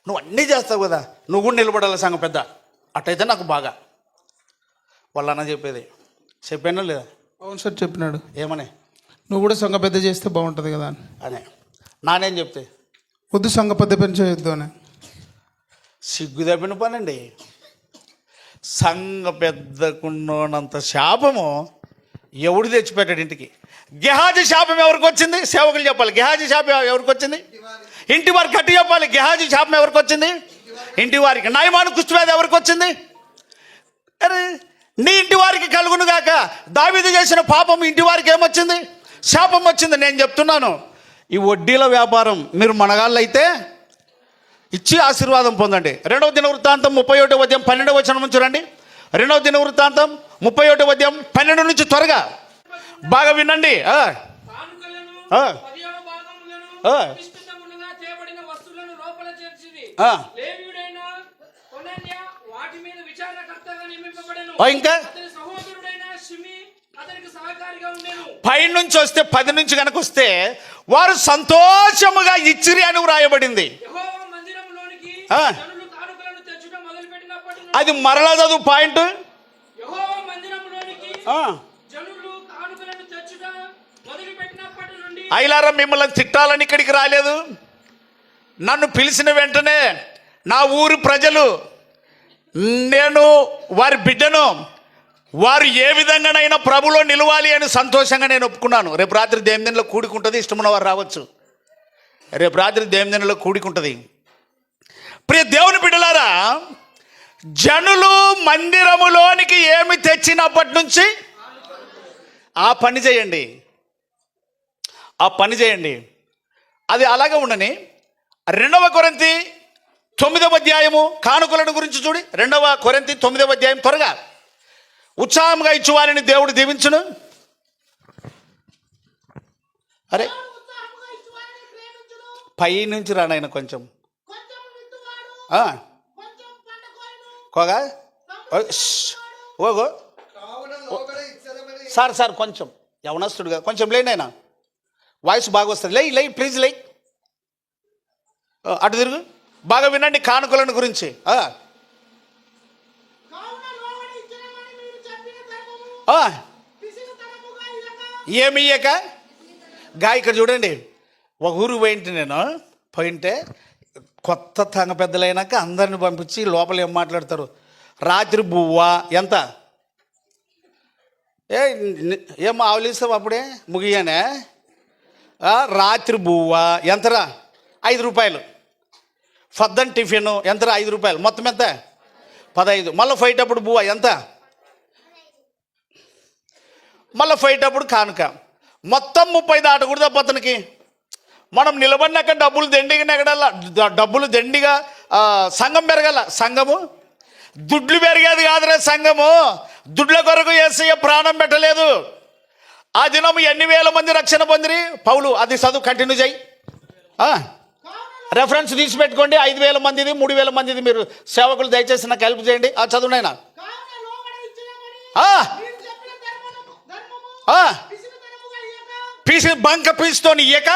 నువ్వు అన్నీ చేస్తావు కదా, నువ్వు కూడా నిలబడాలి సంఘ పెద్ద. అట్టయితే నాకు బాగా. వాళ్ళన్న చెప్పానా లేదా? అవును సార్ చెప్పినాడు. ఏమని? నువ్వు కూడా సంఘ పెద్ద చేస్తే బాగుంటుంది కదా అని. నానేం చెప్తే వద్దు సంఘ పెద్ద పని చేయొద్దు అని. సిగ్గు తప్పిన పనండి. సంఘ పెద్దకున్నంత శాపము ఎవడు తెచ్చిపెట్టాడు ఇంటికి? గెహాజీ శాపం ఎవరికి వచ్చింది? సేవకులు చెప్పాలి. గెహాజీ శాపం ఎవరికి వచ్చింది? ఇంటి వారికి గట్టి చెప్పాలి. గెహాజీ శాపం ఎవరికి వచ్చింది? ఇంటి వారికి. నయమాను కుష్ఠవ్యాధి ఎవరికి వచ్చింది? అరే నీ ఇంటి వారికి కలుగును గాక. దావీదు చేసిన పాపం ఇంటి వారికి ఏమొచ్చింది? శాపం వచ్చింది. నేను చెప్తున్నాను, ఈ వడ్డీల వ్యాపారం మీరు మనగాళ్ళు అయితే ఇచ్చి ఆశీర్వాదం పొందండి. 2వ దినవృత్తాంతం 31వ అధ్యాయం 12వ వచనం నుంచి రండి. రెండవ దినవృత్తాంతం 31వ అధ్యాయం 12 నుంచి త్వరగా బాగా వినండి. కానుకలను, ఆ. 10వ భాగములను, ఆ. ప్రతిష్ఠితములుగా చేయబడిన వస్తువులను లోపల చేర్చిరి. ఆ. లేవీయుడైన కొనన్య వాటి మీద విచారణకర్తగా నియమింపబడెను. ఇంకా అతని సహోదరుడైన షిమి అతనికి సహకారిగా ఉండెను. పైనుంచి వస్తే 10 నుంచి కనుక వస్తే వారు సంతోషముగా ఇచ్చిరి అని వ్రాయబడింది. యెహోవా మందిరములోనికి ఆ. జనులు కానుకలను తెచ్చుట మొదలుపెట్టినప్పటి నుండి అది మరలా చదువు పాయింట్. యెహోవా మందిరములోనికి ఆ. జనులు కానుకలను తెచ్చుట మొదలుపెట్టినప్పటి నుండి అయిలారా మిమ్మల్ని తిట్టాలని ఇక్కడికి రాలేదు. నన్ను పిలిచిన వెంటనే నా ఊరు ప్రజలు, నేను వారి బిడ్డను, వారు ఏ విధంగానైనా ప్రభులో నిలవాలి అని సంతోషంగా నేను ఒప్పుకున్నాను. రేపు రాత్రి దేవునిలో కూడుకుంటుంది, ఇష్టమున్న వారు రావచ్చు. రేపు రాత్రి దేవునిలో కూడుకుంటుంది. ప్రియ దేవుని బిడ్డలారా, జనులు మందిరములోనికి ఏమి తెచ్చినప్పటి నుంచి ఆ పని చేయండి, ఆ పని చేయండి. అది అలాగే ఉండని 2వ కొరింథీ 9వ అధ్యాయము కానుకలను గురించి చూడి. 2వ కొరింథీ 9వ అధ్యాయం త్వరగా. ఉత్సాహంగా ఇచ్చువారిని దేవుడు దీవించును. అరే పై నుంచి రానైనా కొంచెం కోగా ఓగో సార్ కొంచెం యవనస్తుడుగా కొంచెం లేనైనా వాయిస్ బాగా వస్తుంది. లై ప్లీజ్ లై. అటు తిరుగు. బాగా వినండి కానుకలను గురించి. ఏమి ఇయ్యక ఇక్కడ చూడండి. ఒక ఊరికి పోయింటే నేను పోయింటే కొత్త తంగ పెద్దలైనాక అందరిని పంపించి లోపల ఏం మాట్లాడతారు, రాత్రి బువ్వా ఎంత, ఏం ఆవలిస్తావు అప్పుడే ముగియనే, రాత్రి బువ్వా ఎంతరా 5 రూపాయలు, ఫద్దన్ టిఫిన్ ఎంతరా 5 రూపాయలు, మొత్తం ఎంత 15. మళ్ళీ ఫైట్ అప్పుడు బువ్వా ఎంత, మళ్ళీ ఫైట్ అప్పుడు కానుక, మొత్తం 30 దాటకూడదు అతనికి. మనం నిలబడినాక డబ్బులు దండిగా నెగడాల, డబ్బులు దండిగా సంఘం పెరగాల. సంఘము దుడ్లు పెరిగేది కాదురే. సంఘము దుడ్ల కొరకు యేసయ్య ప్రాణం పెట్టలేదు. ఆ దినం ఎన్ని వేల మంది రక్షణ పొందిరి పౌలు. అది చదువు కంటిన్యూ చేయి. రెఫరెన్స్ తీసి పెట్టుకోండి. 5,000 మందిది 3,000 మందిది. మీరు సేవకులు దయచేసి నాకు హెల్ప్ చేయండి. ఆ చదువునైనా పీసి బంక పీసుతో ఇయ్యక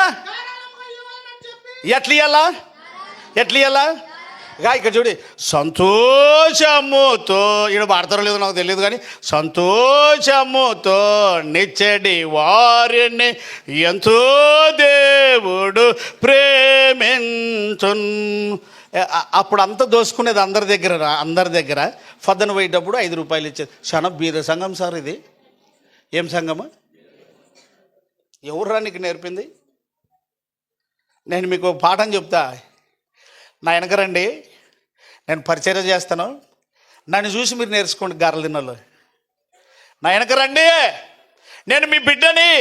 ఎట్లియాలా ఇక్కడ చూడి. సంతోషముతో ఈడ పాడతారో లేదో నాకు తెలియదు కానీ, సంతోషముతో నిచ్చడి వారిని ఎంతో దేవుడు ప్రేమించున్. అప్పుడు అంతా దోసుకునేది అందరి దగ్గర. ఫద్దను పోయేటప్పుడు 5 రూపాయలు ఇచ్చేది. చాలా బీద సంఘం సార్ ఇది. ఏం సంఘమా? ఎవర్రా నీకు నేర్పింది? నేను మీకు పాఠం చెప్తా. నా వెనక రండి, నేను పరిచర్య చేస్తాను. నన్ను చూసి మీరు నేర్చుకోండి. గారెల దినాలు నా వెనక రండి. నేను మీ బిడ్డని.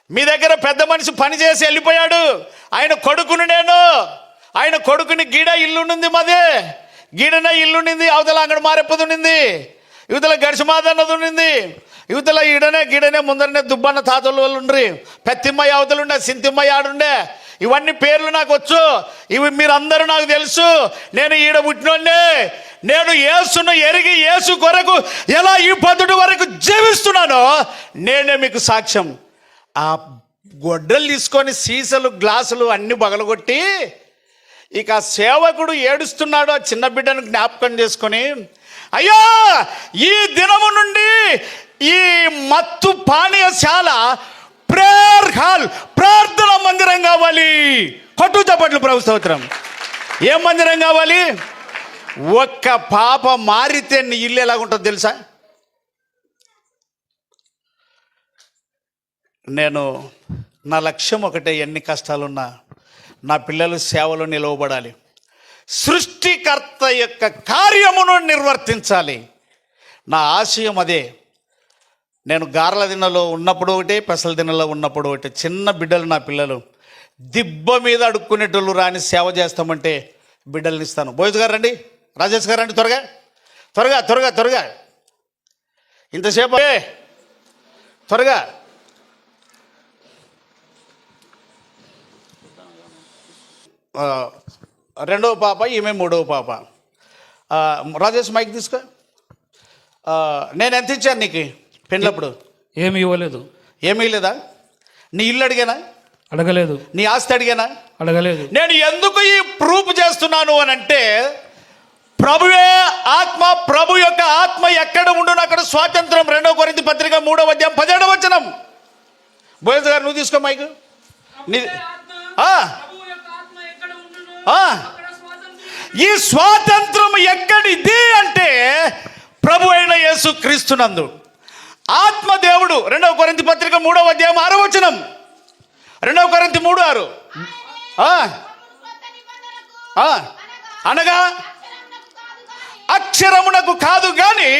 మీ దగ్గర పెద్ద మనిషి పని చేసి వెళ్ళిపోయాడు. ఆయన కొడుకుని నేను. ఆయన కొడుకుని గీడ ఇల్లుండింది, మాది గీడన ఇల్లుండింది. అవతల అంగడి మారెప్పదుండింది, యువతల గడిచిమాదన్నది ఉండింది, యువతల గీడనే ముందరనే దుబ్బన్న తాతల వాళ్ళు ఉండ్రి. పెత్తిమ్మయ్య అవతలుండే, సింతిమ్మయ్య ఆడుండే. ఇవన్నీ పేర్లు నాకు వచ్చు. ఇవి మీరందరూ నాకు తెలుసు. నేను ఈడ పుట్టినోడ్నే. నేను యేసును ఎరిగి యేసు కొరకు ఎలా ఈ పద్ధతి వరకు జీవిస్తున్నానో నేనే మీకు సాక్ష్యం. ఆ గొడ్డలు తీసుకొని సీసలు గ్లాసులు అన్నీ పగలగొట్టి ఇక సేవకుడు ఏడుస్తున్నాడు. ఆ చిన్న బిడ్డను జ్ఞాపకం చేసుకొని, అయ్యా ఈ దినము నుండి ఈ మత్తు పానీయశాల ప్రేయర్ హాల్, ప్రార్థన మందిరం కావాలి. కొట్టు చప్పట్లు ప్రభు స్తోత్రం. ఏం మందిరం కావాలి? ఒక్క పాప మారితే నీ ఇల్లు ఎలాగుంటుందో తెలుసా? నా లక్ష్యం ఒకటే. ఎన్ని కష్టాలున్నా నా పిల్లలు సేవలో నిలవబడాలి. సృష్టికర్త యొక్క కార్యమును నిర్వర్తించాలి. నా ఆశయం అదే. నేను గారెల దినలో ఉన్నప్పుడు ఒకటి, పెసల దినలో ఉన్నప్పుడు ఒకటి. చిన్న బిడ్డలు నా పిల్లలు దిబ్బ మీద అడుక్కునేటోళ్ళు రాని సేవ చేస్తామంటే బిడ్డల్ని ఇస్తాను. బోయస్ గారు రండి, రాజేష్ గారు రండి, త్వరగా త్వరగా త్వరగా త్వరగా ఇంతసేపు త్వరగా రెండవ పాప, ఈమె మూడవ పాప. రాజేష్ మైక్ తీసుకో. నేను ఎంత ఇచ్చాను నీకు పెళ్ళప్పుడు? ఏమి ఇవ్వలేదు. ఏమీ లేదా? నీ ఇల్లు అడిగానా? అడగలేదు. నీ ఆస్తి అడిగానా? అడగలేదు. నేను ఎందుకు ఈ ప్రూఫ్ చేస్తున్నాను అని అంటే, ప్రభువే ఆత్మ, ప్రభు యొక్క ఆత్మ ఎక్కడ ఉండును అక్కడ స్వాతంత్రం. 2 కొరింథీ పత్రిక 3వ అధ్యాయం 17వ వచనం. బోయస్ గారు నువ్వు తీసుకో మైక్. ఈ స్వాతంత్రం ఎక్కడిది అంటే ప్రభు అయిన యేసు క్రీస్తునందు. ఆత్మదేవుడు 2 కొరింథీ పత్రిక 3వ అధ్యాయం 6వ వచనం. 2 కొరింథీ 3:6. అనగా అక్షరమునకు కాదు గాని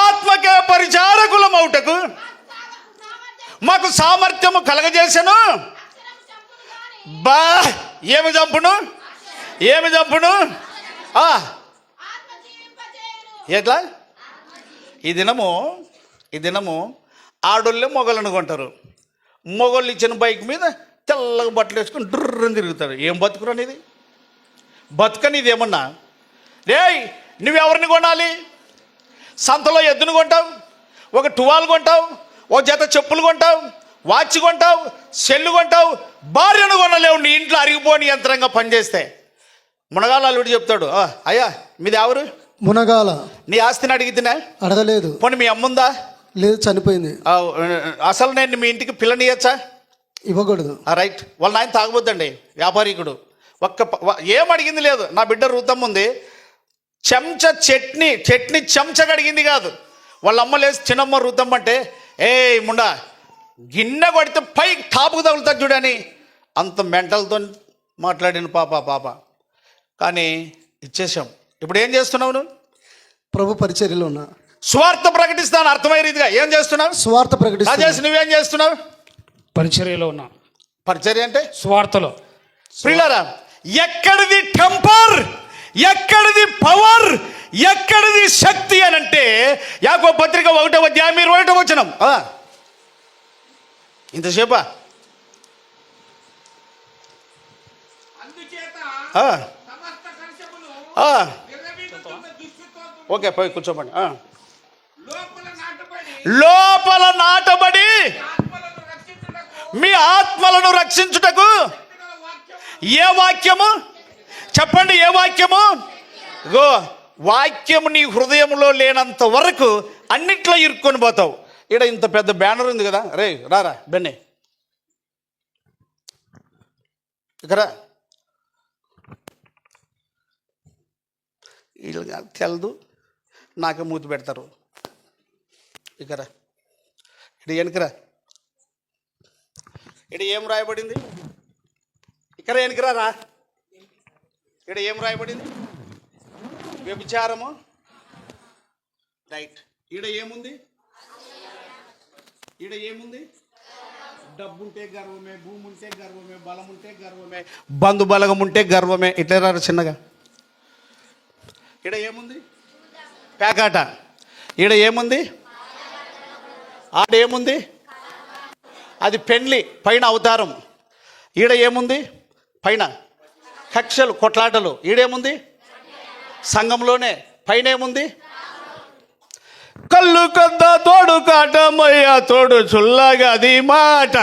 ఆత్మకే పరిచారకులమౌటకు మాకు సామర్థ్యము కలగజేసెను. బా ఏమి చంపును? ఏమి చంపును? ఎట్లా? ఈ దినము ఆడోళ్ళే మొగలను కొంటారు. మొగోళ్ళు ఇచ్చిన బైక్ మీద తెల్లగా బట్టలు వేసుకొని డ్రని తిరుగుతారు. ఏం బతుకురా ఇది? బతుకనిది ఏమన్నా? రేయ్, నువ్వెవరిని కొనాలి? సంతలో ఎద్దును కొంటావు, ఒక టువాలు కొంటావు, ఒక జత చెప్పులు కొంటావు, వాచ్ కొంటావు, సెల్లు కొంటావు, భార్యను కొనలేవు. నీ ఇంట్లో అరిగిపోని యంత్రంగా పనిచేస్తే. మునగాల అల్లుడు చెప్తాడు, అయ్యా మీది ఎవరు? మునగాల. నీ ఆస్తిని అడిగితేనే? అడగలేదు. పోనీ మీ అమ్ముందా? లేదు, చనిపోయింది. అసలు నేను మీ ఇంటికి పిల్లనియచ్చా? ఇవ్వకూడదు. రైట్. వాళ్ళ ఆయన తాగబోద్దండి, వ్యాపారికుడు. ఏం అడిగింది లేదు. నా బిడ్డ రూతమ్మ ఉంది, చట్నీ చెంచగా అడిగింది కాదు. వాళ్ళ అమ్మ లేసి చిన్నమ్మ రూతమ్మ అంటే, ముండా గిన్నె కొడితే పై టాపుకు తగులుతా చూడని అంత మెంటల్తో మాట్లాడిన పాప. కానీ ఇచ్చేసాం. ఇప్పుడు ఏం చేస్తున్నావు నువ్వు? ప్రభు పరిచర్యలో ఉన్నా. స్వార్థ ప్రకటిస్తాను అర్థమయ్యే రీతిగా. ఏం చేస్తున్నావు? స్వార్థ ప్రకటిస్తా. రాజేష్ నువ్వేం చేస్తున్నావు? పరిచర్యలో ఉన్నా. పరిచర్య అంటే స్వార్థలో. ప్రియులారా, ఎక్కడిది టెంపర్, ఎక్కడిది పవర్, ఎక్కడిది శక్తి అని అంటే యాకోబు పత్రిక 1వ అధ్యాయం 21వ వచనం. ఇంతసేపా? ఓకే, పోయి కూర్చోమండి. లోపల నాటబడి మీ ఆత్మలను రక్షించుటకు. ఏ వాక్యము చెప్పండి? ఏ వాక్యము? గో వాక్యము నీ హృదయంలో లేనంత వరకు అన్నిట్లో ఇరుక్కొని పోతావు. ఇక్కడ ఇంత పెద్ద బ్యానర్ ఉంది కదా, రే రారా బెన్నే ఇక్కడ. వీళ్ళు తెలదు, నాకే మూతి పెడతారు. ఇక్కడ వెనుకరా. ఇక్కడ ఏం రాయబడింది? ఇక్కడ వెనుకరా రా. ఇక్కడ ఏం రాయబడింది? వ్యభిచారము. రైట్. ఈడ ఏముంది? డబ్బు ఉంటే గర్వమే, భూమి ఉంటే గర్వమే, బలం ఉంటే గర్వమే, బంధు బలగం ఉంటే గర్వమే. ఇట్లా రారు చిన్నగా. ఈడ ఏముంది? పేకాట. ఈడ ఏముంది? ఆడేముంది? అది పెండ్లి పైన అవతారం. ఈడ ఏముంది? పైన కక్షలు, కొట్లాటలు. ఈడేముంది? సంఘంలోనే. పైన ఏముంది? కళ్ళు కొద్ద తోడు కాటమయ్య తోడు చుల్లగా అది మాట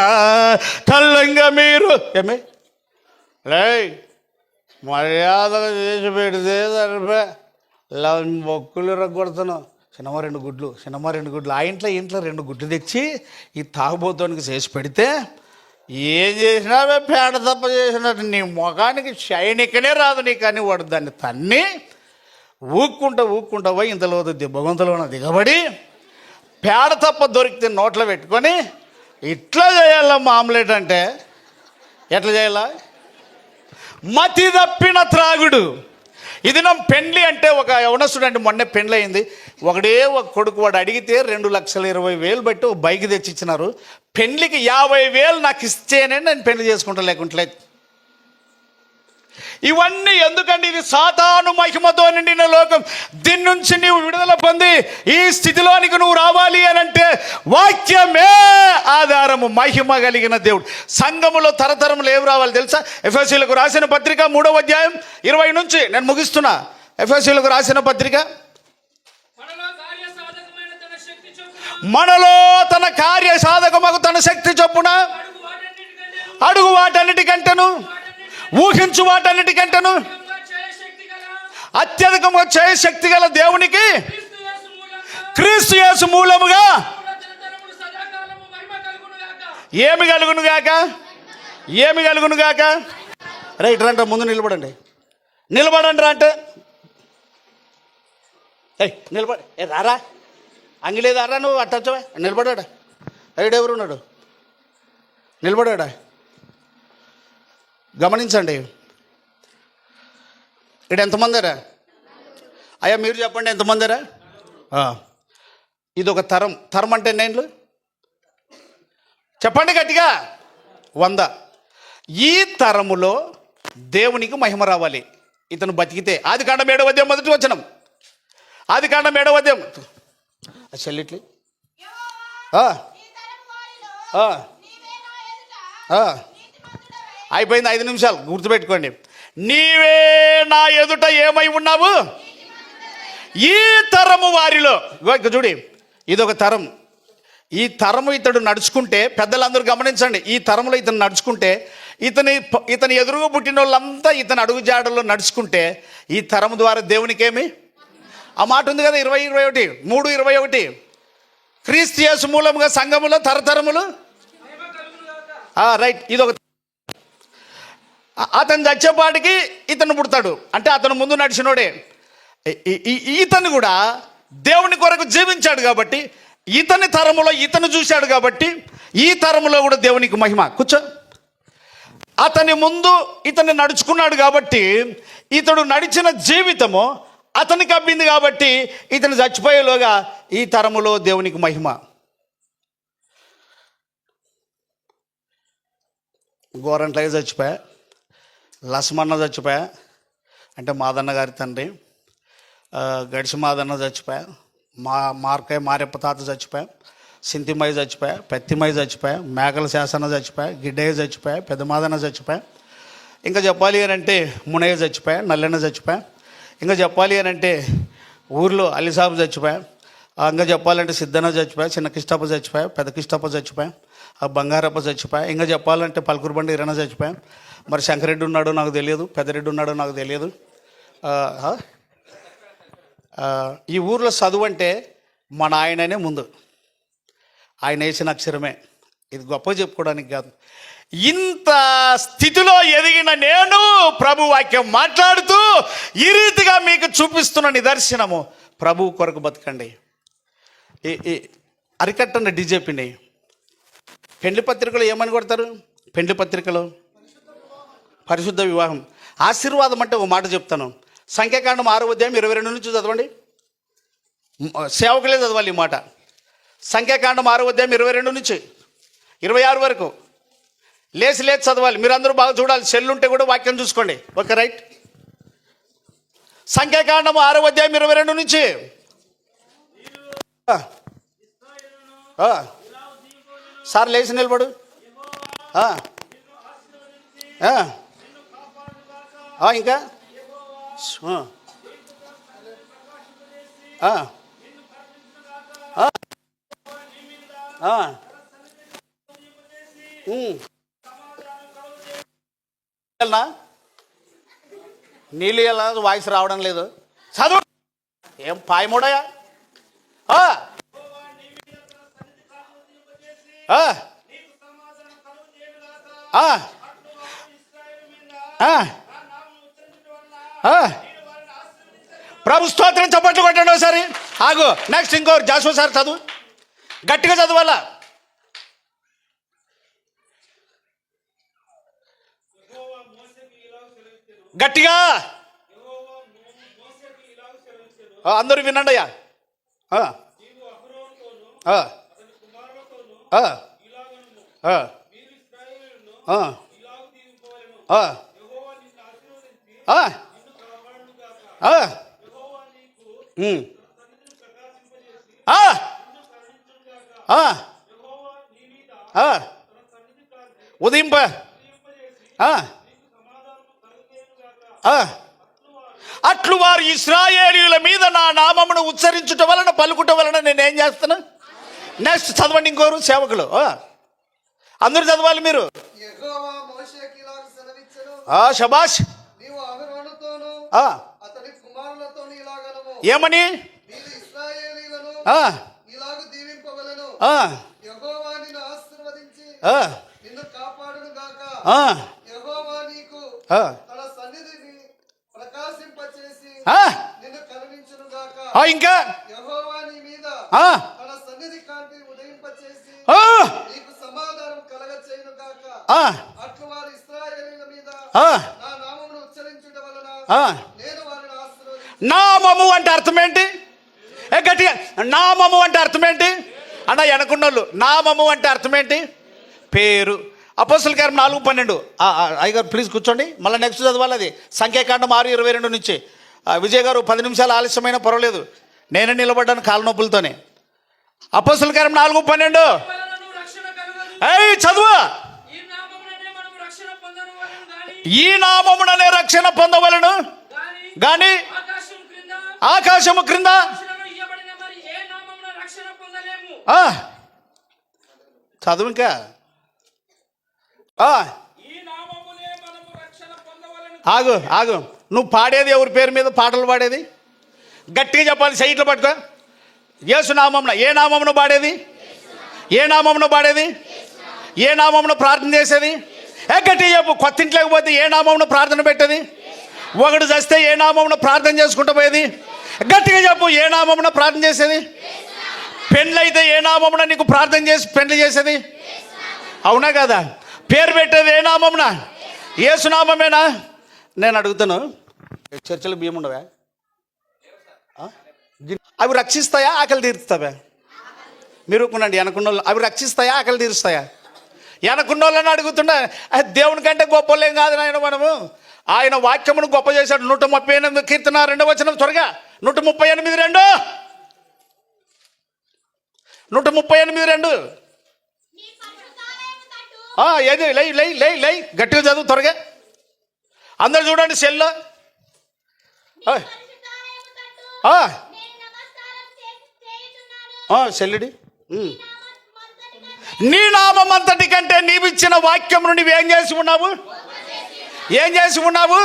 తల్లంగా మీరు ఏమే మర్యాదగా చేసి పెడితే సరిపే. మొక్కులు రగ్గొడుతున్నావు. సినిమా 2 గుడ్లు. ఆ ఇంట్లో 2 గుడ్లు తెచ్చి ఈ తాగుబోతానికి చేసి పెడితే ఏం చేసినావే పేడ తప్ప చేసినట్టు. నీ ముఖానికి షైనికనే రాదు నీకు అని వాడు దాన్ని తన్ని ఊక్కుంటా పోయి ఇంతలో భగవంతులోన దిగబడి పేడ తప్ప దొరికితే నోట్లో పెట్టుకొని ఇట్లా చేయాలమ్మా ఆమ్లెట్ అంటే ఎట్లా చేయాలా? మతి తప్పిన త్రాగుడు. ఇది నా పెండ్లి అంటే ఒక యవనస్తుడు అంటే మొన్నే పెండ్లి అయింది. ఒక కొడుకు వాడు అడిగితే 2,20,000 బట్టి ఒక బైక్ తెచ్చిచ్చినారు. పెండ్లికి 50,000 నాకు ఇస్తేనే నేను పెళ్లి చేసుకుంటా, లేకుంటలేదు. ఇవన్నీ ఎందుకంటే ఇది సాతాను మహిమతో నిండిన లోకం. దీని నుంచి నీవు విడుదల పొంది ఈ స్థితిలోనికి నువ్వు రావాలి అని అంటే వాక్యమే ఆధారము. మహిమ కలిగిన దేవుడు. సంఘములో తరతరములు ఏం రావాలి తెలుసా? ఎఫెసీయులకు రాసిన పత్రిక 3వ అధ్యాయం 20 నుంచి నేను ముగిస్తున్నా. ఎఫెసీయులకు రాసిన పత్రిక, మనలో తన కార్య సాధకమగు తన శక్తి చొప్పున అడుగు వాటన్నిటికంటేను ఊహించు వాటన్నిటికంటేను అత్యధికంగా చేయ శక్తి గల దేవునికి క్రీస్తు యేసు మూలముగా ఏమి కలుగునుగాక, ఏమి కలుగునుగాక. రైట్ రండి, ముందు నిలబడండి. నిలబడండి రా అంటే నిలబడి రారా, అంగిలేదారా నువ్వు అట్టొచ్చవా? నిలబడాడా? ఎవరు ఉన్నాడు? నిలబడాడా? గమనించండి, ఇక్కడ ఎంతమందిరా? అయ్యా మీరు చెప్పండి, ఎంతమందిరా? ఇది ఒక తరం. తరం అంటే ఎన్నేళ్ళు చెప్పండి గట్టిగా? 100. ఈ తరములో దేవునికి మహిమ రావాలి ఇతను బతికితే. ఆదికాండం 7వ అధ్యాయం 1వ వచనం. ఆదికాండం 7వ అధ్యాయం చెల్లిట్లి అయిపోయింది. 5 నిమిషాలు గుర్తుపెట్టుకోండి. నీవే నా ఎదుట ఏమై ఉన్నావు ఈ తరము వారిలో. చూడి, ఇదొక తరం. ఈ తరము ఇతడు నడుచుకుంటే, పెద్దలందరూ గమనించండి, ఈ తరములో ఇతను నడుచుకుంటే, ఇతని ఎదురుగా పుట్టిన వాళ్ళంతా ఇతని అడుగుజాడల్లో నడుచుకుంటే ఈ తరము ద్వారా దేవునికేమి? ఆ మాట ఉంది కదా 20:21, 3:21. క్రీస్తు యేసు మూలముగా సంఘములో తరతరములు. రైట్. ఇదొక అతను చచ్చేపాటికి ఇతను పుడతాడు అంటే అతను ముందు నడిచినోడే. ఇతను కూడా దేవుని కొరకు జీవించాడు కాబట్టి, ఇతని తరములో ఇతను చూశాడు కాబట్టి ఈ తరములో కూడా దేవునికి మహిమ. కూర్చో. అతని ముందు ఇతను నడుచుకున్నాడు కాబట్టి ఇతడు నడిచిన జీవితము అతనికి అబ్బింది కాబట్టి ఇతను చచ్చిపోయేలోగా ఈ తరములో దేవునికి మహిమ. గోరంట్లయ్య చచ్చిపోయా, లస్మన్న చచ్చిపోయా అంటే మాదన్న గారి తండ్రి, గడిచి మాదన్న చచ్చిపోయా, మార్కయ్య మారెప్ప తాత చచ్చిపోయా, సింతిమయ్య చచ్చిపోయా, పెత్తిమయ్య చచ్చిపోయా, మేకల శాసన చచ్చిపోయా, గిడ్డయ్య చచ్చిపోయా, పెద్ద మాదన్న చచ్చిపోయా. ఇంకా చెప్పాలి అని అంటే మునయ్య చచ్చిపోయా, నల్లెన్న చచ్చిపోయా. ఇంకా చెప్పాలి అని అంటే ఊర్లో అలిసాబు చచ్చిపోయా. ఇంకా చెప్పాలంటే సిద్ధన్న చచ్చిపోయా, చిన్న కిష్టప్ప చచ్చిపోయా, పెద్ద కిష్టప్ప చచ్చిపోయా, ఆ బంగారప్ప చచ్చిపోయా. ఇంకా చెప్పాలంటే పలుకురుబండి ఇరణ చచ్చిపోయా. మరి శంకరెడ్డి ఉన్నాడో నాకు తెలియదు, పెద్దరెడ్డి ఉన్నాడో నాకు తెలియదు. ఈ ఊర్లో చదువు అంటే మా నాయననే ముందు, ఆయన వేసిన అక్షరమే. ఇది గొప్ప చెప్పుకోవడానికి కాదు. ఇంత స్థితిలో ఎదిగిన నేను ప్రభు వాక్యం మాట్లాడుతూ ఈ రీతిగా మీకు చూపిస్తున్న నిదర్శనము. ప్రభు కొరకు బతకండి. అరికట్టండి డీజేపీని. పెండ్లి పత్రికలు ఏమని కొడతారు? పెండ్లి పత్రికలు పరిశుద్ధ వివాహం. ఆశీర్వాదం అంటే ఒక మాట చెప్తాను. సంఖ్యాకాండం 6వ అధ్యాయం 22 నుంచి చదవండి. సేవకులే చదవాలి ఈ మాట. సంఖ్యాకాండం 6వ అధ్యాయం 22 నుంచి 26 వరకు లేచి చదవాలి. మీరు అందరూ బాగా చూడాలి. సెల్లుంటే కూడా వాక్యం చూసుకోండి. Okay, right. సంఖ్యాకాండం 6వ అధ్యాయం 22 నుంచి సార్ లేచి నిలబడు. ఇంకా నీళ్ళు ఎలా వాయిస్ రావడం లేదు. చదువు. ఏం పాయముడయా? ప్రభు స్తోత్రం. చప్పట్లు కొట్టండి ఒకసారి. ఆగు. నెక్స్ట్ ఇంకో జాషువా సార్ చదువు. గట్టిగా చదవాలా. గట్టిగా అందరూ వినండి అయ్యా. ఆ, ఆ, ఉమ్. ఆ, ఆ, ఆ, ఉదయింప ఆ, ఆ. అట్లు వారు ఇశ్రాయేలీయుల మీద నా నామమును ఉచ్చరించుట వలన పలుకుట వలన నేనేం చేస్తాను. నెక్స్ట్ చదవండి ఇంకోరు సేవకులు. అందరూ చదవాలి మీరు. యెహోవా మోషేకి ఇలాగ సెలవిచ్చెను, శబాష్. నీవు అహరోనుతోను ఆ, అతని కుమారులతోను ఇలాగనము, ఏమని మీరు ఇశ్రాయేలీయులను ఆ, ఇలాగ దీవింపవలెను. ఆ, యెహోవా నిన్ను ఆశీర్వదించి ఆ, నిన్ను కాపాడును గాక. ఆ, యెహోవా నీకు ఆ, తన సన్నిధిని ప్రకాశింపచేసి ఆ, నిన్ను కరుణించును గాక. ఆ, ఇంకా యెహోవా నీ మీద ఆ, తన సన్నిధి కాంతి ఉదయింపచేసి ఆ, నీకు సమాధానం కలగచేయును గాక. ఆ, అట్లు వారు ఇశ్రాయేలీయుల మీద ఆ, నా నామమును ఉచ్చరించుట వలన ఆ. నేను వారిని ఆశీర్వదించి నామము అంటే అర్థం ఏంటి? గట్టిగా నామము అంటే అర్థం ఏంటి అన్న? వెనకున్నోళ్ళు నామము అంటే అర్థం ఏంటి? పేరు. అపోస్తల కార్యం 4:12. అయ్యగారు ప్లీజ్ కూర్చోండి, మళ్ళీ నెక్స్ట్ చదవాలి. అది సంఖ్యాకాండం 6:22 నుంచి. విజయ్ గారు 10 నిమిషాలు ఆలస్యమైనా పర్వాలేదు, నేనే నిలబడ్డాను కాళ్ళ నొప్పులతోనే. అపోస్తల కార్యం 4:12. వలనను రక్షణ కలుగదు. ఏయ్ చదువు. ఈ నామముననే మనము రక్షణ పొందవలెను గాని ఈ నామముననే రక్షణ పొందవలను గాని ఆకాశం క్రింద ఆకాశము క్రింద రక్షణను ఇయ్యబడిన మరి ఏ నామమున రక్షణ పొందలేము. చదువు ఇంకా. ఈ నామమునే మనము రక్షణ పొందవలెను. ఆగు ఆగు, నువ్వు పాడేది ఎవరి పేరు మీద పాటలు పాడేది? గట్టిగా చెప్పాలి, సైట్లో పట్టుకో. యేసు నామమున. ఏ నామమును పాడేది? ఏ నామమును పాడేది? ఏ నామమును ప్రార్థన చేసేది? గట్టిగా చెప్పు. కొత్త ఇంట్లోకి పోతే ఏ నామమును ప్రార్థన పెట్టేది? ఒకడు చస్తే ఏ నామమును ప్రార్థన చేసుకుంటూ పోయేది? గట్టిగా చెప్పు. ఏ నామమున ప్రార్థన చేసేది? పెళ్ళైతే ఏ నామమున నీకు ప్రార్థన చేసి పెళ్లి చేసేది? అవునా కదా? పేరు పెట్టేది ఏ నామమున? యేసు నామమేనా? నేను అడుగుతాను, చర్చలు బియ్యం ఉండవా? అవి రక్షిస్తాయా, ఆకలి తీరుస్తావా? మీరు కొనండి వెనకున్నోళ్ళు. అవి రక్షిస్తాయా, ఆకలి తీరుస్తాయా? వెనకున్నోళ్ళని అడుగుతున్నా. దేవుని కంటే గొప్పలేం కాదు నాయన మనము. ఆయన వాక్యమును గొప్ప చేశాడు. 138 కీర్తన 2వ వచనం త్వరగా. 138:2. 138:2. ఏది? లై లై లై లై గట్టిగా చదువు త్వరగా. అందరు చూడండి సెల్లో. సెల్లుడి. నీ నామం అంతటి కంటే నీవిచ్చిన వాక్యం నుండి ఏం చేసి ఉన్నావు? ఏం చేసి ఉన్నావు?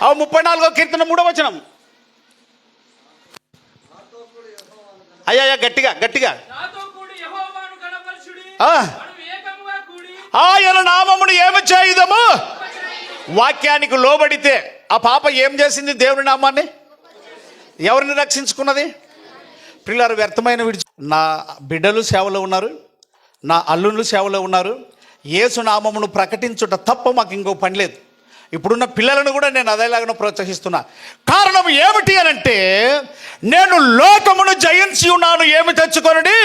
34వ కీర్తన 3వ వచనం. అయ్యా గట్టిగా గట్టిగా. నాతో కూడి యెహోవాను గణపరచుడి. ఆ. మనం ఏకముగా కూడి ఆయన నామమును ఏమి చేయుదము? వాక్యానికి లోబడితే. ఆ పాప ఏం చేసింది? దేవుని నామాన్ని ఎవరిని రక్షించుకున్నది? పిల్లలు వ్యర్థమైన విడిచి. నా బిడ్డలు సేవలో ఉన్నారు, నా అల్లుళ్ళు సేవలో ఉన్నారు. యేసు నామమును ప్రకటించుట తప్ప మాకు ఇంకో పని లేదు. ఇప్పుడున్న పిల్లలను కూడా నేను అదేలాగా ప్రోత్సహిస్తున్నా. కారణం ఏమిటి అనంటే, నేను లోకమును జయించి ఉన్నాను. ఏమి తెచ్చుకొనడి?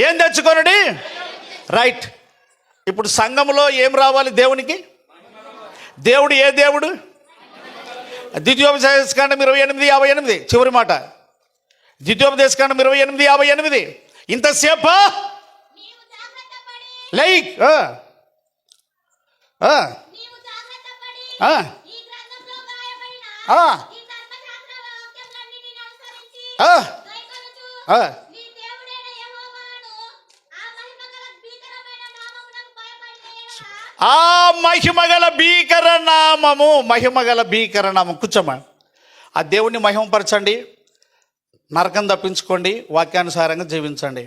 ఏం తెచ్చుకొనడి? రైట్. ఇప్పుడు సంఘములో ఏం రావాలి దేవునికి? దేవుడు ఏ దేవుడు? ద్వితీయోపదేశకాండం 28:58 చివరి మాట. ద్వితీయోపదేశకాండం 28:58. ఇంతసేపా లైక్ ఆ మహిమగల భీకర నామము. మహిమగల భీకర నామం. కూర్చోమ్మా. ఆ దేవుణ్ణి మహిమపరచండి, నరకం తప్పించుకోండి, వాక్యానుసారంగా జీవించండి.